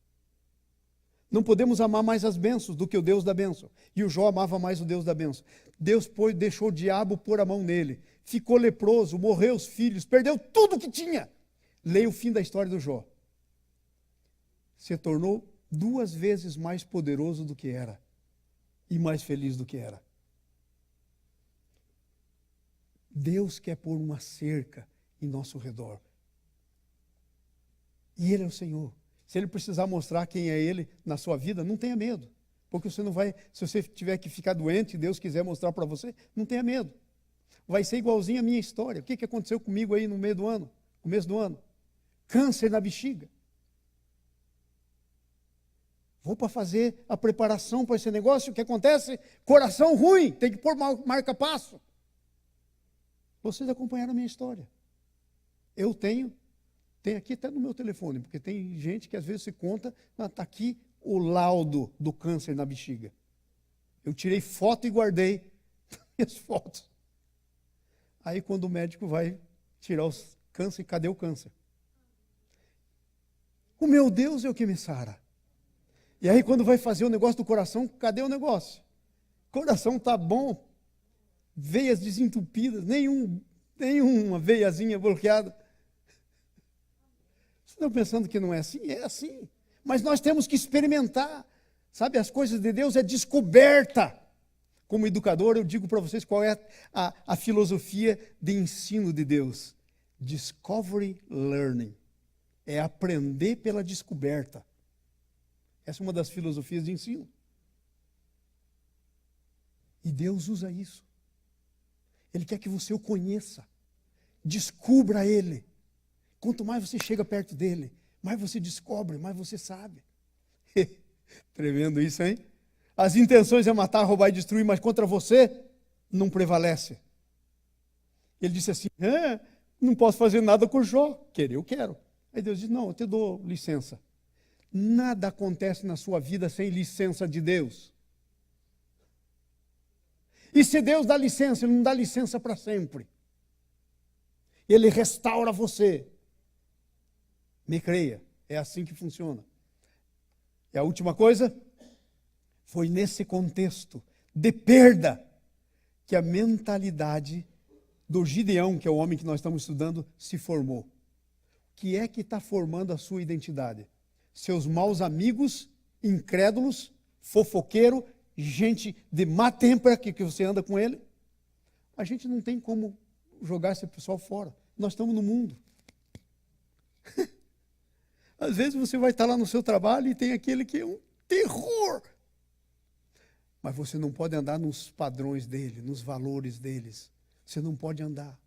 Não podemos amar mais as bênçãos do que o Deus da bênção. E o Jó amava mais o Deus da bênção. Deus deixou o diabo pôr a mão nele. Ficou leproso, morreu os filhos, perdeu tudo que tinha. Leia o fim da história do Jó. Se tornou 2 vezes mais poderoso do que era. E mais feliz do que era. Deus quer pôr uma cerca em nosso redor. E Ele é o Senhor. Se Ele precisar mostrar quem é Ele na sua vida, não tenha medo. Porque você não vai, se você tiver que ficar doente e Deus quiser mostrar para você, não tenha medo. Vai ser igualzinho a minha história. O que aconteceu comigo aí no meio do ano, começo do ano? Câncer na bexiga. Vou para fazer a preparação para esse negócio, o que acontece? Coração ruim, tem que pôr marca-passo. Vocês acompanharam a minha história. Eu tenho aqui até no meu telefone, porque tem gente que às vezes se conta, está aqui o laudo do câncer na bexiga. Eu tirei foto e guardei as fotos. Aí quando o médico vai tirar os câncer, cadê o câncer? O meu Deus é o que me sara. E aí quando vai fazer o negócio do coração, cadê o negócio? O coração está bom, veias desentupidas, nenhuma veiazinha bloqueada. Vocês estão pensando que não é assim? É assim. Mas nós temos que experimentar. Sabe, as coisas de Deus é descoberta. Como educador, eu digo para vocês qual é a filosofia de ensino de Deus. Discovery Learning. É aprender pela descoberta. Essa é uma das filosofias de ensino. E Deus usa isso. Ele quer que você o conheça. Descubra Ele. Quanto mais você chega perto dele, mais você descobre, mais você sabe. Tremendo isso, hein? As intenções é matar, roubar e destruir, mas contra você não prevalece. Ele disse assim, não posso fazer nada com o Jó. Querer eu quero. Aí Deus diz, não, eu te dou licença. Nada acontece na sua vida sem licença de Deus. E se Deus dá licença, Ele não dá licença para sempre. Ele restaura você. Me creia, é assim que funciona. E a última coisa, foi nesse contexto de perda que a mentalidade do Gideão, que é o homem que nós estamos estudando, se formou. O que é que está formando a sua identidade? Seus maus amigos, incrédulos, fofoqueiro, gente de má têmpera que você anda com ele? A gente não tem como jogar esse pessoal fora. Nós estamos no mundo. Às vezes você vai estar lá no seu trabalho e tem aquele que é um terror. Mas você não pode andar nos padrões dele, nos valores deles. Você não pode andar.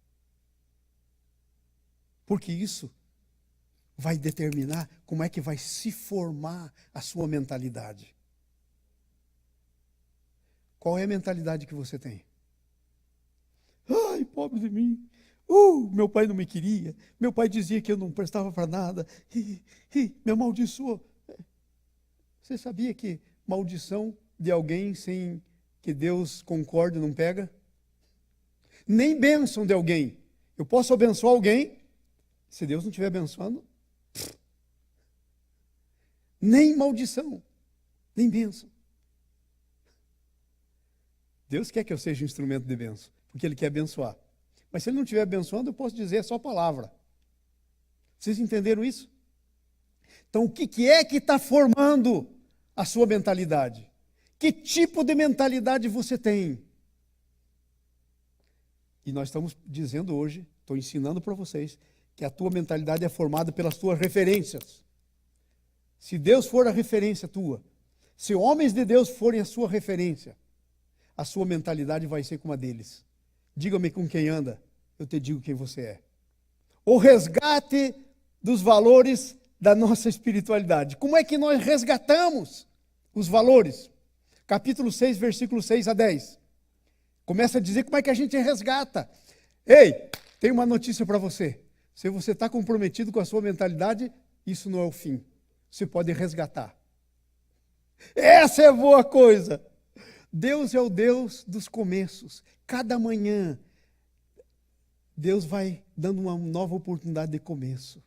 Porque isso vai determinar como é que vai se formar a sua mentalidade. Qual é a mentalidade que você tem? Ai, pobre de mim. Meu pai não me queria. Meu pai dizia que eu não prestava para nada. Me amaldiçoou. Você sabia que maldição de alguém sem que Deus concorde não pega? Nem bênção de alguém. Eu posso abençoar alguém, se Deus não estiver abençoando, nem maldição, nem bênção. Deus quer que eu seja um instrumento de bênção, porque Ele quer abençoar. Mas se Ele não estiver abençoando, eu posso dizer só palavra. Vocês entenderam isso? Então, o que é que está formando a sua mentalidade? Que tipo de mentalidade você tem? E nós estamos dizendo hoje, estou ensinando para vocês, que a tua mentalidade é formada pelas tuas referências. Se Deus for a referência tua, se homens de Deus forem a sua referência, a sua mentalidade vai ser como a deles. Diga-me com quem anda, eu te digo quem você é. O resgate dos valores da nossa espiritualidade. Como é que nós resgatamos os valores? Capítulo 6, versículo 6 a 10. Começa a dizer como é que a gente resgata. Ei, tem uma notícia para você. Se você está comprometido com a sua mentalidade, isso não é o fim. Você pode resgatar. Essa é boa coisa. Deus é o Deus dos começos. Cada manhã, Deus vai dando uma nova oportunidade de começo.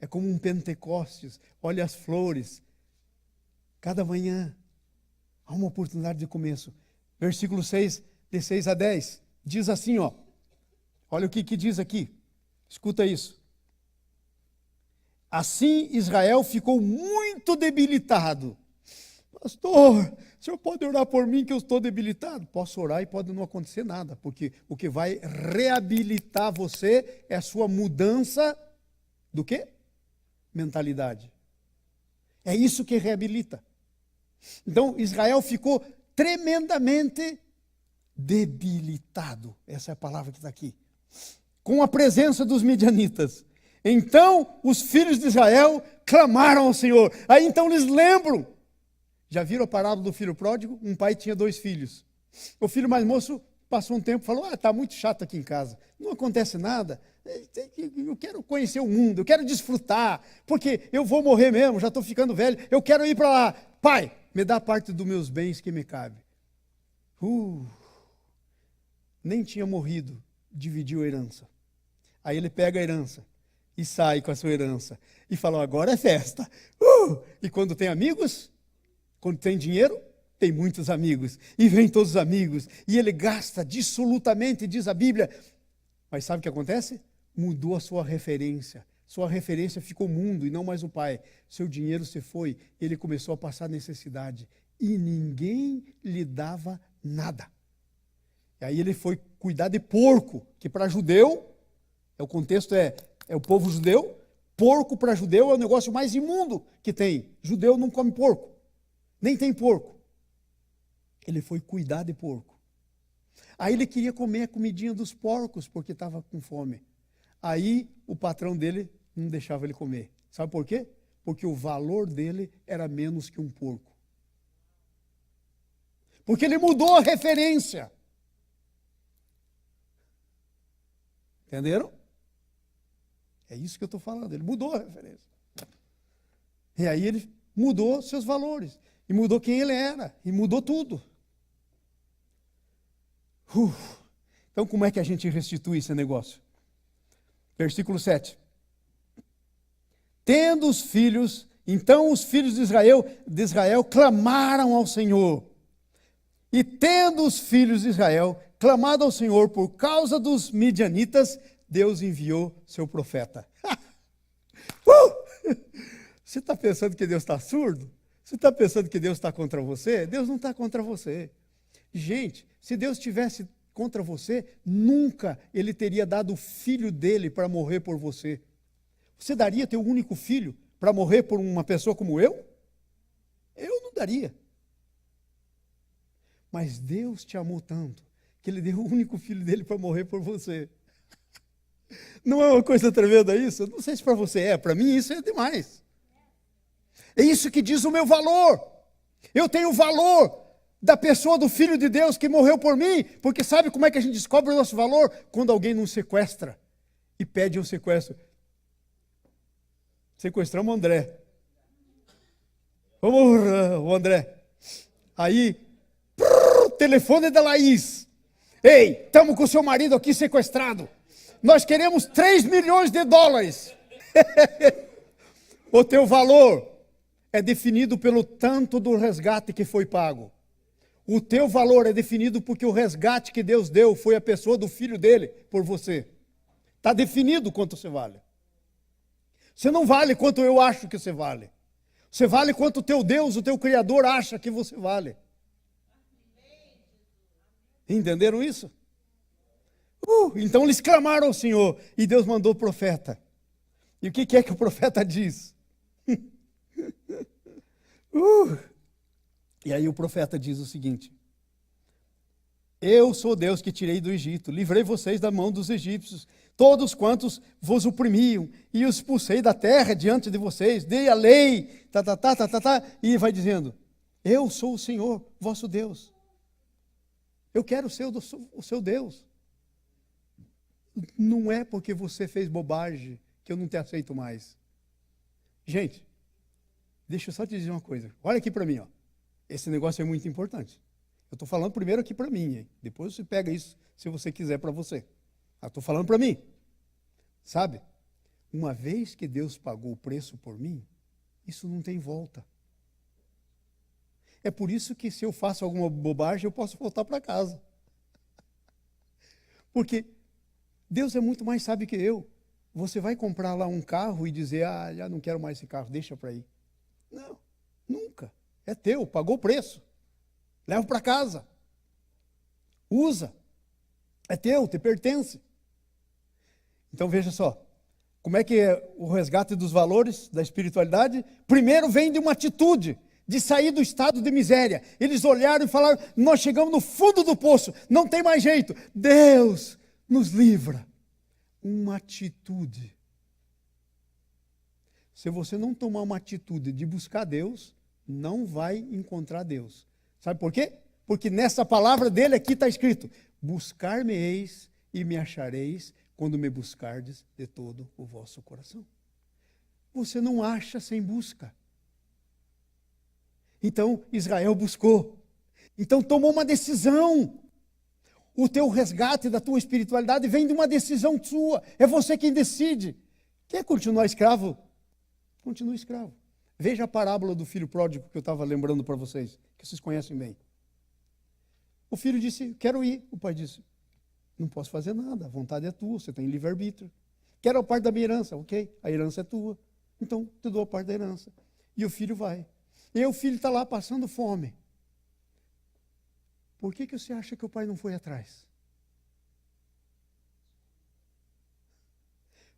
É como um Pentecostes. Olha as flores. Cada manhã há uma oportunidade de começo. Versículo 6, de 6 a 10. Diz assim, ó. Olha o que diz aqui. Escuta isso. Assim Israel ficou muito debilitado. Pastor, o senhor pode orar por mim que eu estou debilitado? Posso orar e pode não acontecer nada, porque o que vai reabilitar você é a sua mudança do quê? Mentalidade. É isso que reabilita. Então, Israel ficou tremendamente debilitado. Essa é a palavra que está aqui. Com a presença dos midianitas. Então, os filhos de Israel clamaram ao Senhor. Aí então eles lembram. Já viram a parábola do filho pródigo? Um pai tinha 2 filhos. O filho mais moço passou um tempo e falou, está muito chato aqui em casa. Não acontece nada. Eu quero conhecer o mundo, eu quero desfrutar, porque eu vou morrer mesmo, já estou ficando velho, eu quero ir para lá. Pai, me dá parte dos meus bens que me cabe. Nem tinha morrido, dividiu a herança. Aí ele pega a herança e sai com a sua herança. E fala, agora é festa. E quando tem amigos, quando tem dinheiro, tem muitos amigos. E vem todos os amigos. E ele gasta dissolutamente, diz a Bíblia. Mas sabe o que acontece? Mudou a sua referência. Sua referência ficou o mundo e não mais o pai. Seu dinheiro se foi, ele começou a passar necessidade. E ninguém lhe dava nada. E aí ele foi cuidar de porco, que para judeu, o contexto é o povo judeu, porco para judeu é o negócio mais imundo que tem. Judeu não come porco, nem tem porco. Ele foi cuidar de porco. Aí ele queria comer a comidinha dos porcos, porque estava com fome. Aí o patrão dele não deixava ele comer. Sabe por quê? Porque o valor dele era menos que um porco. Porque ele mudou a referência. Entenderam? É isso que eu estou falando. Ele mudou a referência. E aí ele mudou seus valores. E mudou quem ele era. E mudou tudo. Então como é que a gente restitui esse negócio? Versículo 7. Tendo os filhos, então os filhos de Israel clamaram ao Senhor. E tendo os filhos de Israel clamado ao Senhor por causa dos midianitas, Deus enviou seu profeta. Você está pensando que Deus está surdo? Você está pensando que Deus está contra você? Deus não está contra você. Gente, se Deus estivesse contra você, nunca Ele teria dado o filho dele para morrer por você. Você daria teu único filho para morrer por uma pessoa como eu? Eu não daria. Mas Deus te amou tanto, que Ele deu o único filho dele para morrer por você. Não é uma coisa tremenda isso? Não sei se para você é, para mim isso é demais. É isso que diz o meu valor. Eu tenho o valor da pessoa, do Filho de Deus que morreu por mim, porque sabe como é que a gente descobre o nosso valor? Quando alguém nos sequestra e pede um sequestro. Sequestramos o André. Vamos, o André. Aí, telefone da Laís. Ei, estamos com o seu marido aqui sequestrado. Nós queremos 3 milhões de dólares. O teu valor é definido pelo tanto do resgate que foi pago. O teu valor é definido porque o resgate que Deus deu foi a pessoa do Filho dele por você. Está definido quanto você vale. Você não vale quanto eu acho que você vale. Você vale quanto o teu Deus, o teu Criador, acha que você vale. Entenderam isso? Então eles clamaram ao Senhor e Deus mandou o profeta. E o que é que o profeta diz? E aí o profeta diz o seguinte: eu sou Deus que tirei do Egito, livrei vocês da mão dos egípcios, todos quantos vos oprimiam, e os expulsei da terra diante de vocês, dei a lei, e vai dizendo, eu sou o Senhor, vosso Deus. Eu quero ser o seu Deus. Não é porque você fez bobagem que eu não te aceito mais. Gente, deixa eu só te dizer uma coisa. Olha aqui para mim, ó. Esse negócio é muito importante. Eu estou falando primeiro aqui para mim, hein? Depois você pega isso, se você quiser, para você. Estou falando para mim. Sabe? Uma vez que Deus pagou o preço por mim, isso não tem volta. É por isso que se eu faço alguma bobagem, eu posso voltar para casa. Porque Deus é muito mais sábio que eu. Você vai comprar lá um carro e dizer, já não quero mais esse carro, deixa para ir. Não, nunca. É teu, pagou o preço. Leva para casa. Usa. É teu, te pertence. Então veja só, como é que é o resgate dos valores da espiritualidade? Primeiro vem de uma atitude de sair do estado de miséria. Eles olharam e falaram, nós chegamos no fundo do poço, não tem mais jeito. Deus nos livra. Uma atitude. Se você não tomar uma atitude de buscar Deus, não vai encontrar Deus. Sabe por quê? Porque nessa palavra dele aqui está escrito, buscar-me-eis e me achareis quando me buscardes de todo o vosso coração. Você não acha sem busca. Então, Israel buscou. Então, tomou uma decisão. O teu resgate da tua espiritualidade vem de uma decisão sua. É você quem decide. Quer continuar escravo? Continue escravo. Veja a parábola do filho pródigo que eu estava lembrando para vocês, que vocês conhecem bem. O filho disse, quero ir. O pai disse, não posso fazer nada, a vontade é tua, você tem livre-arbítrio. Quero a parte da minha herança, ok, a herança é tua. Então, te dou a parte da herança. E o filho vai. E o filho está lá passando fome. Por que você acha que o pai não foi atrás?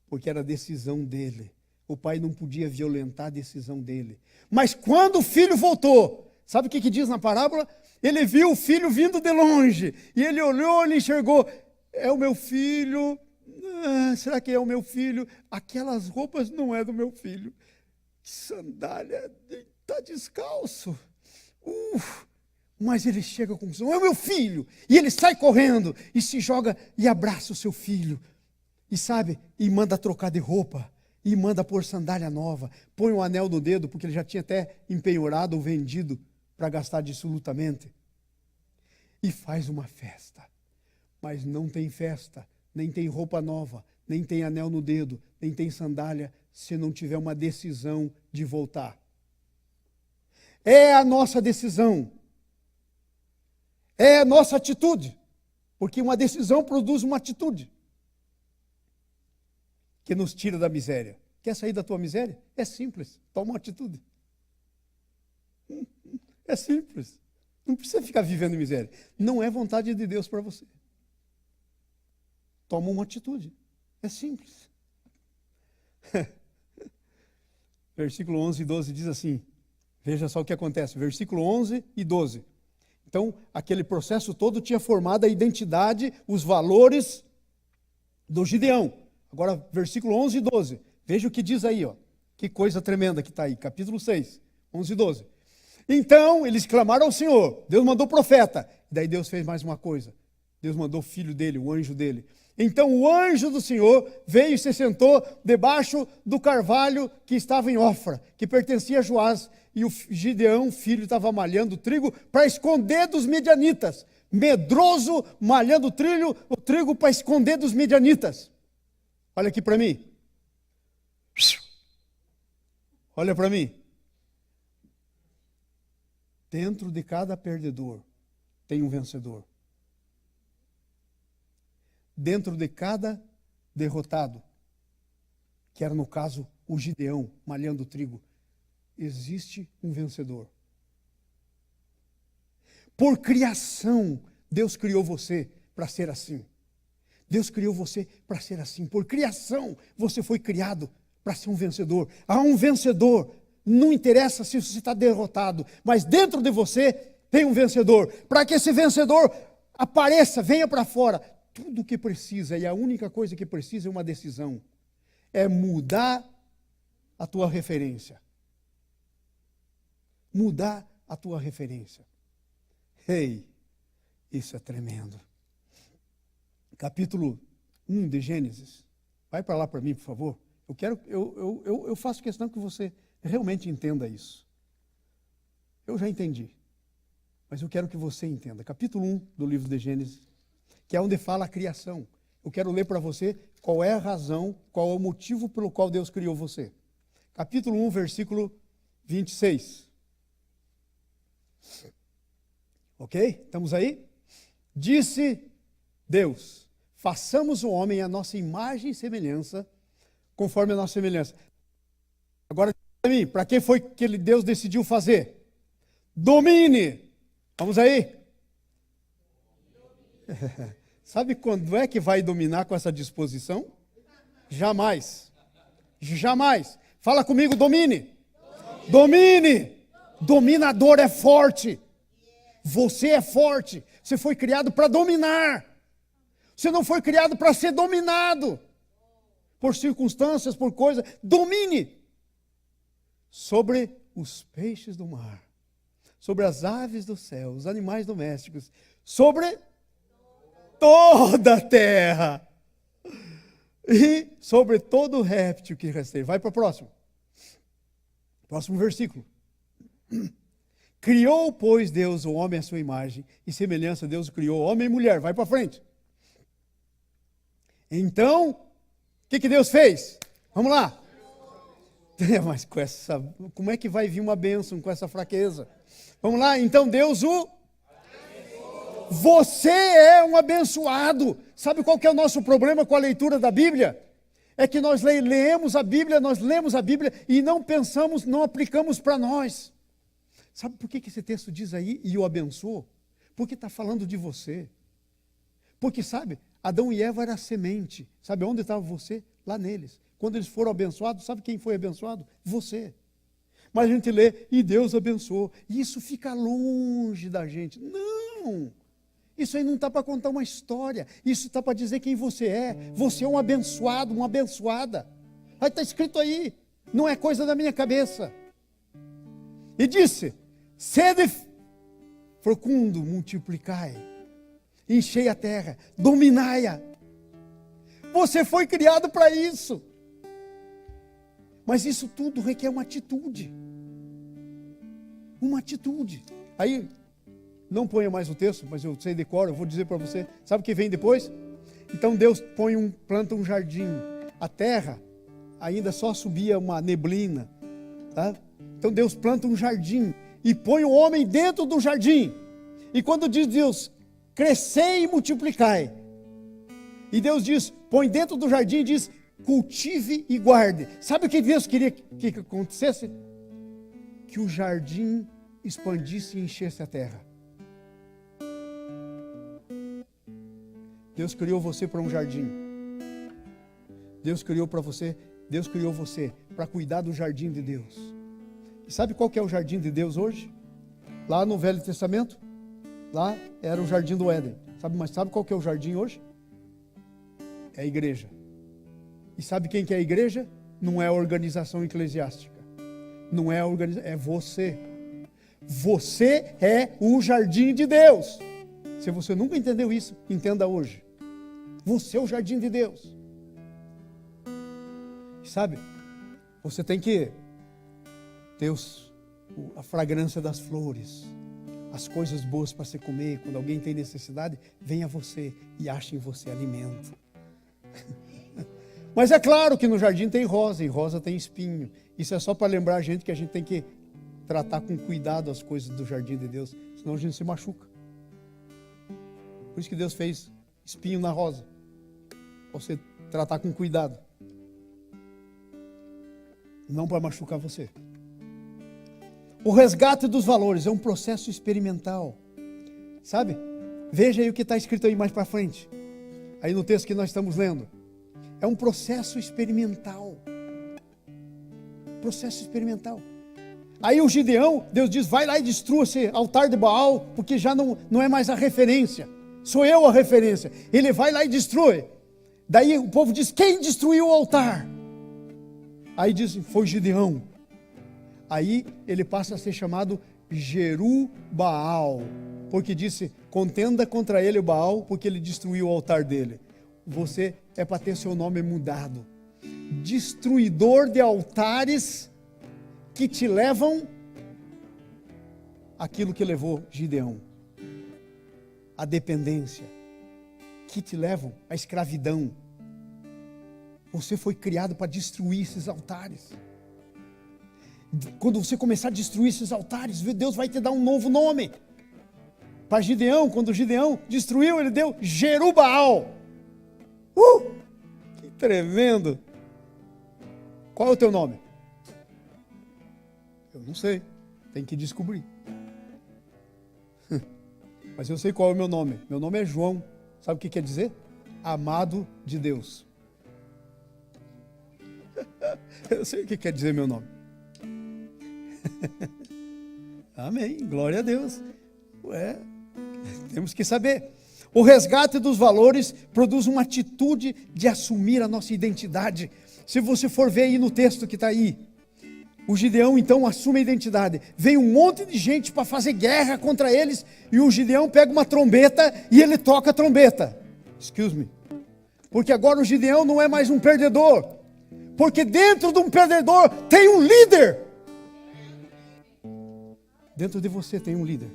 Porque era a decisão dele. O pai não podia violentar a decisão dele. Mas quando o filho voltou, sabe o que diz na parábola? Ele viu o filho vindo de longe. E ele olhou, ele enxergou. É o meu filho. Será que é o meu filho? Aquelas roupas não é do meu filho. Que sandália, está descalço. Mas ele chega à conclusão, é o meu filho. E ele sai correndo e se joga e abraça o seu filho. E sabe, e manda trocar de roupa. E manda pôr sandália nova. Põe um anel no dedo, porque ele já tinha até empenhorado ou vendido para gastar dissolutamente. E faz uma festa. Mas não tem festa, nem tem roupa nova, nem tem anel no dedo, nem tem sandália, se não tiver uma decisão de voltar. É a nossa decisão. É a nossa atitude. Porque uma decisão produz uma atitude que nos tira da miséria. Quer sair da tua miséria? É simples, toma uma atitude. É simples. Não precisa ficar vivendo em miséria. Não é vontade de Deus para você. Toma uma atitude. É simples. Versículo 11 e 12 diz assim, veja só o que acontece, versículo 11 e 12. Então, aquele processo todo tinha formado a identidade, os valores do Gideão. Agora, versículo 11 e 12. Veja o que diz aí, ó. Que coisa tremenda que está aí. Capítulo 6, 11 e 12. Então, eles clamaram ao Senhor. Deus mandou profeta. Daí Deus fez mais uma coisa. Deus mandou o filho dele, o anjo dele. Então, o anjo do Senhor veio e se sentou debaixo do carvalho que estava em Ofra, que pertencia a Joás. E o Gideão, filho, estava malhando trigo para esconder dos midianitas. Medroso, malhando o trigo para esconder dos midianitas. Olha aqui para mim. Olha para mim. Dentro de cada perdedor tem um vencedor. Dentro de cada derrotado, que era no caso o Gideão malhando trigo, existe um vencedor. Por criação, Deus criou você para ser assim. Deus criou você para ser assim. Por criação, você foi criado para ser um vencedor. Há um vencedor. Não interessa se você está derrotado, mas dentro de você tem um vencedor. Para que esse vencedor apareça, venha para fora. Tudo o que precisa, e a única coisa que precisa é uma decisão. É mudar a tua referência. Mudar a tua referência. Ei, isso é tremendo. Capítulo 1 de Gênesis. Vai para lá para mim, por favor. Eu faço questão que você realmente entenda isso. Eu já entendi. Mas eu quero que você entenda. Capítulo 1 do livro de Gênesis, que é onde fala a criação. Eu quero ler para você qual é a razão, qual é o motivo pelo qual Deus criou você. Capítulo 1, versículo 26. Ok? Estamos aí? Disse Deus: façamos o homem à nossa imagem e semelhança, conforme a nossa semelhança. Agora, para que foi que Deus decidiu fazer? Domine! Vamos aí? Sabe quando é que vai dominar com essa disposição? Jamais. Jamais. Fala comigo, domine. Domine. Dominador é forte. Você é forte. Você foi criado para dominar. Você não foi criado para ser dominado por circunstâncias, por coisas. Domine sobre os peixes do mar, sobre as aves do céu, os animais domésticos, sobre toda a terra e sobre todo o réptil que rastreia. Vai para o próximo. Próximo versículo. Criou, pois, Deus o homem à sua imagem e semelhança, Deus criou homem e mulher. Vai para frente. Então, o que Deus fez? Vamos lá. Mas com essa, como é que vai vir uma bênção com essa fraqueza? Vamos lá, então Deus o... Você é um abençoado. Sabe qual que é o nosso problema com a leitura da Bíblia? É que nós lemos a Bíblia e não pensamos, não aplicamos para nós. Sabe por que esse texto diz aí, e o abençoou? Porque está falando de você. Porque, sabe, Adão e Eva era a semente. Sabe onde estava você? Lá neles. Quando eles foram abençoados, sabe quem foi abençoado? Você. Mas a gente lê, e Deus abençoou. E isso fica longe da gente. Não! Isso aí não está para contar uma história. Isso está para dizer quem você é. Você é um abençoado, uma abençoada. Aí está escrito aí. Não é coisa da minha cabeça. E disse, sede fecundo, multiplicai, enchei a terra, dominai-a. Você foi criado para isso. Mas isso tudo requer uma atitude. Uma atitude. Aí, não ponha mais o texto, mas eu sei de cor, eu vou dizer para você. Sabe o que vem depois? Então Deus planta um jardim. A terra ainda só subia uma neblina. Tá? Então Deus planta um jardim e põe o homem dentro do jardim. E quando diz Deus, crescei e multiplicai. E Deus diz, põe dentro do jardim e diz, cultive e guarde. Sabe o que Deus queria que acontecesse? Que o jardim expandisse e enchesse a terra. Deus criou você para um jardim. Deus criou você para cuidar do jardim de Deus. E sabe qual que é o jardim de Deus hoje? Lá no Velho Testamento, lá era o jardim do Éden. Mas sabe qual que é o jardim hoje? É a igreja. E sabe quem que é a igreja? Não é a organização eclesiástica. Não é a organização, é você. Você é o jardim de Deus. Se você nunca entendeu isso, entenda hoje. Você é o jardim de Deus. Sabe? Você tem que ter a fragrância das flores, as coisas boas para você comer. Quando alguém tem necessidade, venha a você e ache em você alimento. Mas é claro que no jardim tem rosa, e rosa tem espinho. Isso é só para lembrar a gente que a gente tem que tratar com cuidado as coisas do jardim de Deus, senão a gente se machuca. Por isso que Deus fez espinho na rosa. Para você tratar com cuidado. Não para machucar você. O resgate dos valores é um processo experimental. Sabe? Veja aí o que está escrito aí mais para frente. Aí no texto que nós estamos lendo. É um processo experimental. Processo experimental. Aí o Gideão, Deus diz, vai lá e destrua esse altar de Baal, porque já não é mais a referência. Sou eu a referência. Ele vai lá e destrói. Daí o povo diz, quem destruiu o altar? Aí diz, foi Gideão. Aí ele passa a ser chamado Jeru-Baal, porque disse, contenda contra ele o Baal, porque ele destruiu o altar dele. Você é para ter seu nome mudado. Destruidor de altares que te levam aquilo que levou Gideão. A dependência. Que te levam à escravidão. Você foi criado para destruir esses altares. Quando você começar a destruir esses altares, Deus vai te dar um novo nome. Para Gideão, quando Gideão destruiu, ele deu Jeru-Baal. Que tremendo. Qual é o teu nome? Eu não sei, tem que descobrir. Mas eu sei qual é o meu nome. Meu nome é João. Sabe o que quer dizer? Amado de Deus. Eu sei o que quer dizer meu nome. Amém, glória a Deus. Temos que saber. O resgate dos valores produz uma atitude de assumir a nossa identidade. Se você for ver aí no texto que está aí, o Gideão então assume a identidade. Vem um monte de gente para fazer guerra contra eles, e o Gideão pega uma trombeta e ele toca a trombeta. Excuse me. Porque agora o Gideão não é mais um perdedor. Porque dentro de um perdedor tem um líder. Dentro de você tem um líder.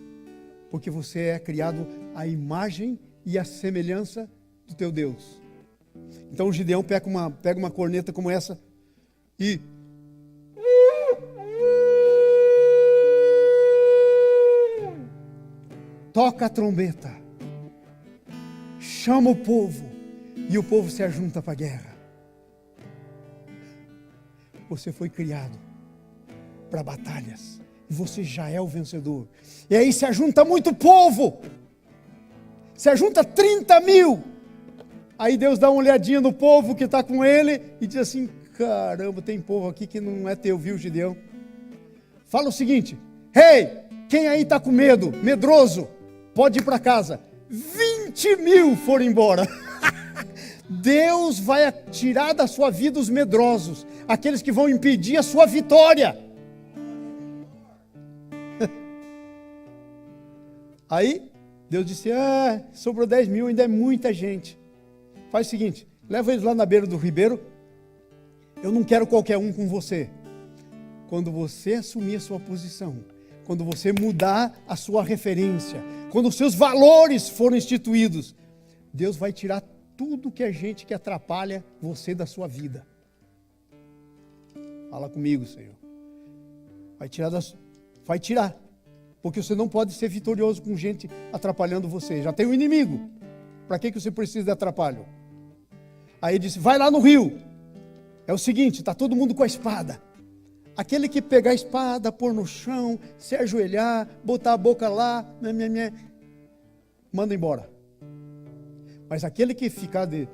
Porque você é criado à imagem e à semelhança do teu Deus. Então o Gideão pega uma corneta como essa e toca a trombeta, chama o povo e o povo se ajunta para a guerra. Você foi criado para batalhas e você já é o vencedor. E aí se ajunta muito povo, se ajunta 30 mil. Aí Deus dá uma olhadinha no povo que está com ele e diz assim, caramba, tem povo aqui que não é teu, viu, Gideão? Fala o seguinte, quem aí está com medo, medroso, pode ir para casa. 20 mil foram embora. Deus vai tirar da sua vida os medrosos, aqueles que vão impedir a sua vitória. Aí Deus disse, sobrou 10 mil, ainda é muita gente. Faz o seguinte, leva eles lá na beira do ribeiro. Eu não quero qualquer um com você. Quando você assumir a sua posição, quando você mudar a sua referência, quando os seus valores forem instituídos, Deus vai tirar tudo que é gente que atrapalha você da sua vida. Fala comigo, Senhor. Vai tirar. Porque você não pode ser vitorioso com gente atrapalhando você. Já tem um inimigo. Para que você precisa de atrapalho? Aí ele disse, vai lá no rio. É o seguinte, está todo mundo com a espada. Aquele que pegar a espada, pôr no chão, se ajoelhar, botar a boca lá, manda embora. Mas aquele que ficar de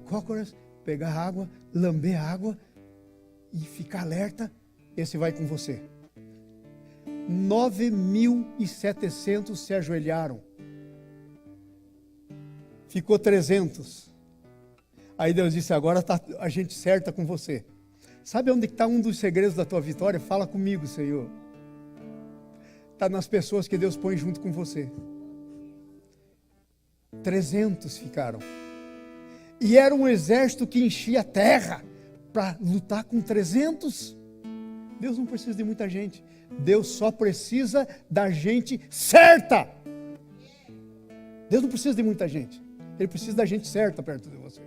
cócoras, pegar água, lamber a água e ficar alerta, esse vai com você. 9.700 se ajoelharam. Ficou 300. Aí Deus disse, agora está a gente certa com você. Sabe onde está um dos segredos da tua vitória? Fala comigo, Senhor. Está nas pessoas que Deus põe junto com você. 300 ficaram. E era um exército que enchia a terra para lutar com 300. Deus não precisa de muita gente. Deus só precisa da gente certa. Deus não precisa de muita gente. Ele precisa da gente certa perto de você.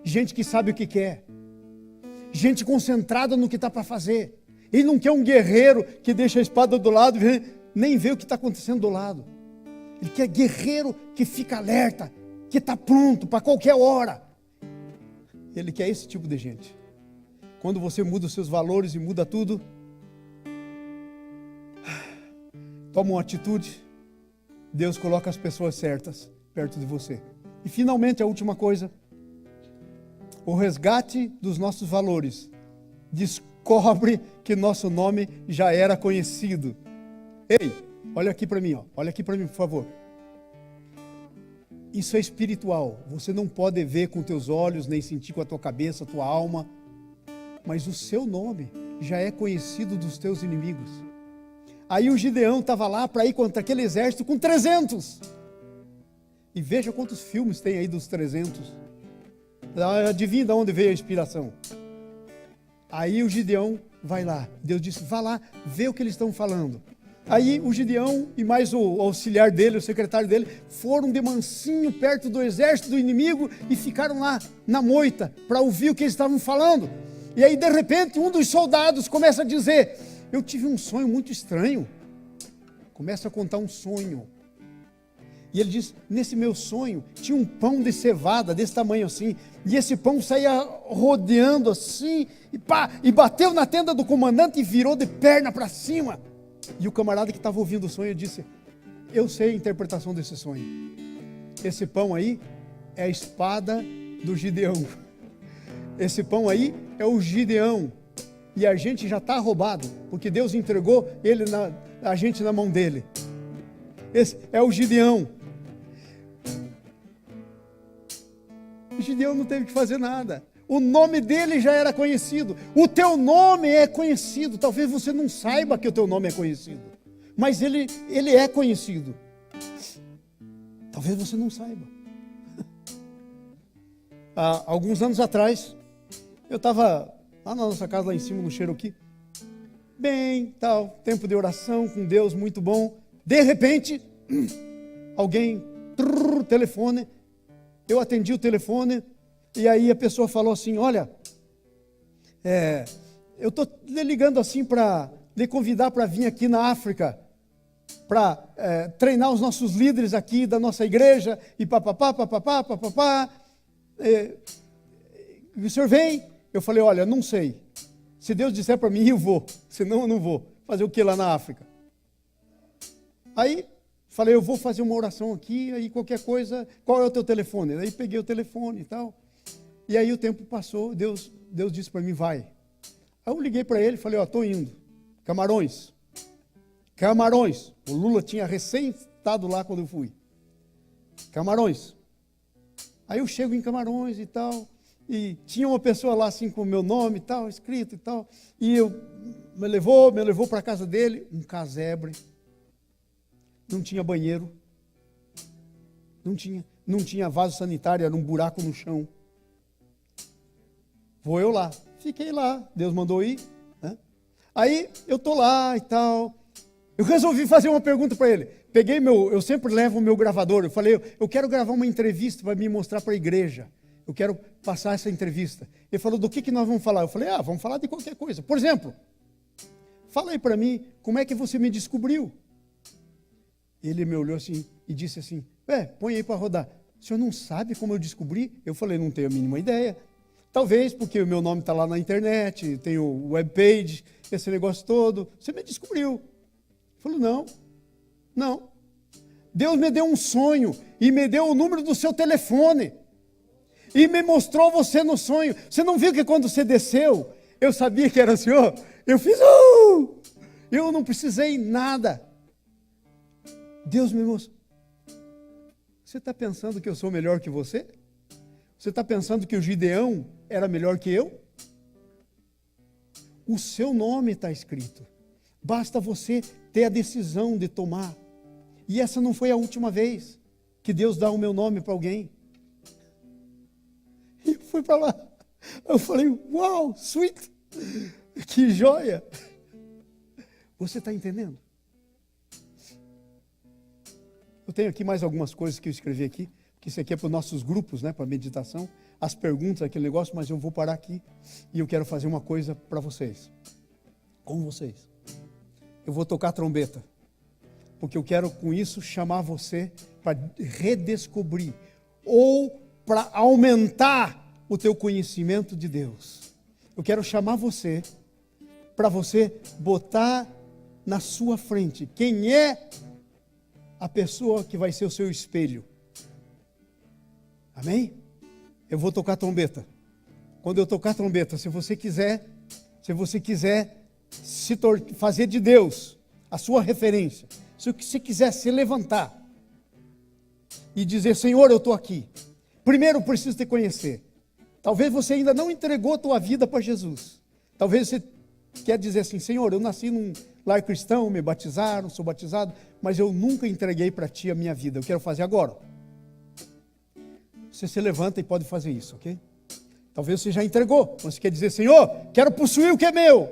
Gente que sabe o que quer. Gente concentrada no que está para fazer. Ele não quer um guerreiro que deixa a espada do lado e nem vê o que está acontecendo do lado. Ele quer guerreiro que fica alerta, que está pronto para qualquer hora. Ele quer esse tipo de gente. Quando você muda os seus valores e muda tudo, toma uma atitude, Deus coloca as pessoas certas perto de você. E finalmente a última coisa, o resgate dos nossos valores descobre que nosso nome já era conhecido. Ei, olha aqui para mim, ó. Olha aqui para mim, por favor. Isso é espiritual. Você não pode ver com teus olhos, nem sentir com a tua cabeça, a tua alma. Mas o seu nome já é conhecido dos teus inimigos. Aí o Gideão estava lá para ir contra aquele exército com 300. E veja quantos filmes tem aí dos 300. Adivinha de onde veio a inspiração? Aí o Gideão vai lá. Deus disse, vá lá, vê o que eles estão falando. Aí o Gideão e mais o auxiliar dele, o secretário dele, foram de mansinho perto do exército do inimigo e ficaram lá na moita para ouvir o que eles estavam falando. E aí de repente um dos soldados começa a dizer, eu tive um sonho muito estranho. Começa a contar um sonho. E ele diz, nesse meu sonho tinha um pão de cevada desse tamanho assim, e esse pão saía rodeando assim, e pá, e bateu na tenda do comandante e virou de perna para cima. E o camarada que estava ouvindo o sonho disse, eu sei a interpretação desse sonho. Esse pão aí é a espada do Gideão. Esse pão aí é o Gideão. E a gente já está roubado, porque Deus entregou a gente na mão dele. Esse é o Gideão. O Gideão não teve que fazer nada. O nome dele já era conhecido. O teu nome é conhecido. Talvez você não saiba que o teu nome é conhecido. Mas ele é conhecido. Talvez você não saiba. Há alguns anos atrás, eu estava lá na nossa casa, lá em cima, no Cherokee. Bem, tal, tempo de oração com Deus, muito bom. De repente, alguém, telefone. Eu atendi o telefone. E aí a pessoa falou assim, olha, eu estou lhe ligando assim para lhe convidar para vir aqui na África, para treinar os nossos líderes aqui da nossa igreja, e papapá. O senhor vem? Eu falei, olha, não sei. Se Deus disser para mim, eu vou. Senão eu não vou. Fazer o que lá na África? Aí falei, eu vou fazer uma oração aqui, aí qualquer coisa, qual é o teu telefone? Aí peguei o telefone e tal. E aí o tempo passou, Deus disse para mim, vai. Aí eu liguei para ele e falei, estou indo. Camarões. O Lula tinha recém estado lá quando eu fui. Camarões. Aí eu chego em Camarões e tal, e tinha uma pessoa lá assim com o meu nome e tal, escrito e tal, e me levou para a casa dele, um casebre. Não tinha banheiro. Não tinha vaso sanitário, era um buraco no chão. Vou eu lá. Fiquei lá. Deus mandou ir. Né? Aí eu estou lá e tal. Eu resolvi fazer uma pergunta para ele. Eu sempre levo o meu gravador. Eu falei, eu quero gravar uma entrevista para me mostrar para a igreja. Eu quero passar essa entrevista. Ele falou, do que nós vamos falar? Eu falei, vamos falar de qualquer coisa. Por exemplo, fala aí para mim, como é que você me descobriu? Ele me olhou assim e disse assim, põe aí para rodar. O senhor não sabe como eu descobri? Eu falei, não tenho a mínima ideia. Talvez porque o meu nome está lá na internet, tem o webpage, esse negócio todo. Você me descobriu. Ele falou, não. Deus me deu um sonho e me deu o número do seu telefone. E me mostrou você no sonho. Você não viu que quando você desceu, eu sabia que era o senhor? Eu fiz, eu não precisei nada. Deus me mostrou. Você está pensando que eu sou melhor que você? Você está pensando que o Gideão era melhor que eu? O seu nome está escrito. Basta você ter a decisão de tomar. E essa não foi a última vez que Deus dá o meu nome para alguém. E eu fui para lá. Eu falei, uau, sweet. Que joia. Você está entendendo? Eu tenho aqui mais algumas coisas que eu escrevi aqui. Que isso aqui é para os nossos grupos, né, para meditação, as perguntas, aquele negócio, mas eu vou parar aqui e eu quero fazer uma coisa para vocês, com vocês. Eu vou tocar trombeta. porque eu quero com isso chamar você para redescobrir ou para aumentar o teu conhecimento de Deus. Eu quero chamar você para você botar na sua frente quem é a pessoa que vai ser o seu espelho. Amém? Eu vou tocar trombeta. Quando eu tocar trombeta, se você quiser fazer de Deus a sua referência, se você quiser se levantar e dizer, Senhor, eu estou aqui. Primeiro eu preciso te conhecer. Talvez você ainda não entregou a tua vida para Jesus. Talvez você quer dizer assim, Senhor, eu nasci num lar cristão, me batizaram, sou batizado, mas eu nunca entreguei para Ti a minha vida. Eu quero fazer agora. Você se levanta e pode fazer isso, ok? Talvez você já entregou, mas você quer dizer, Senhor, quero possuir o que é meu.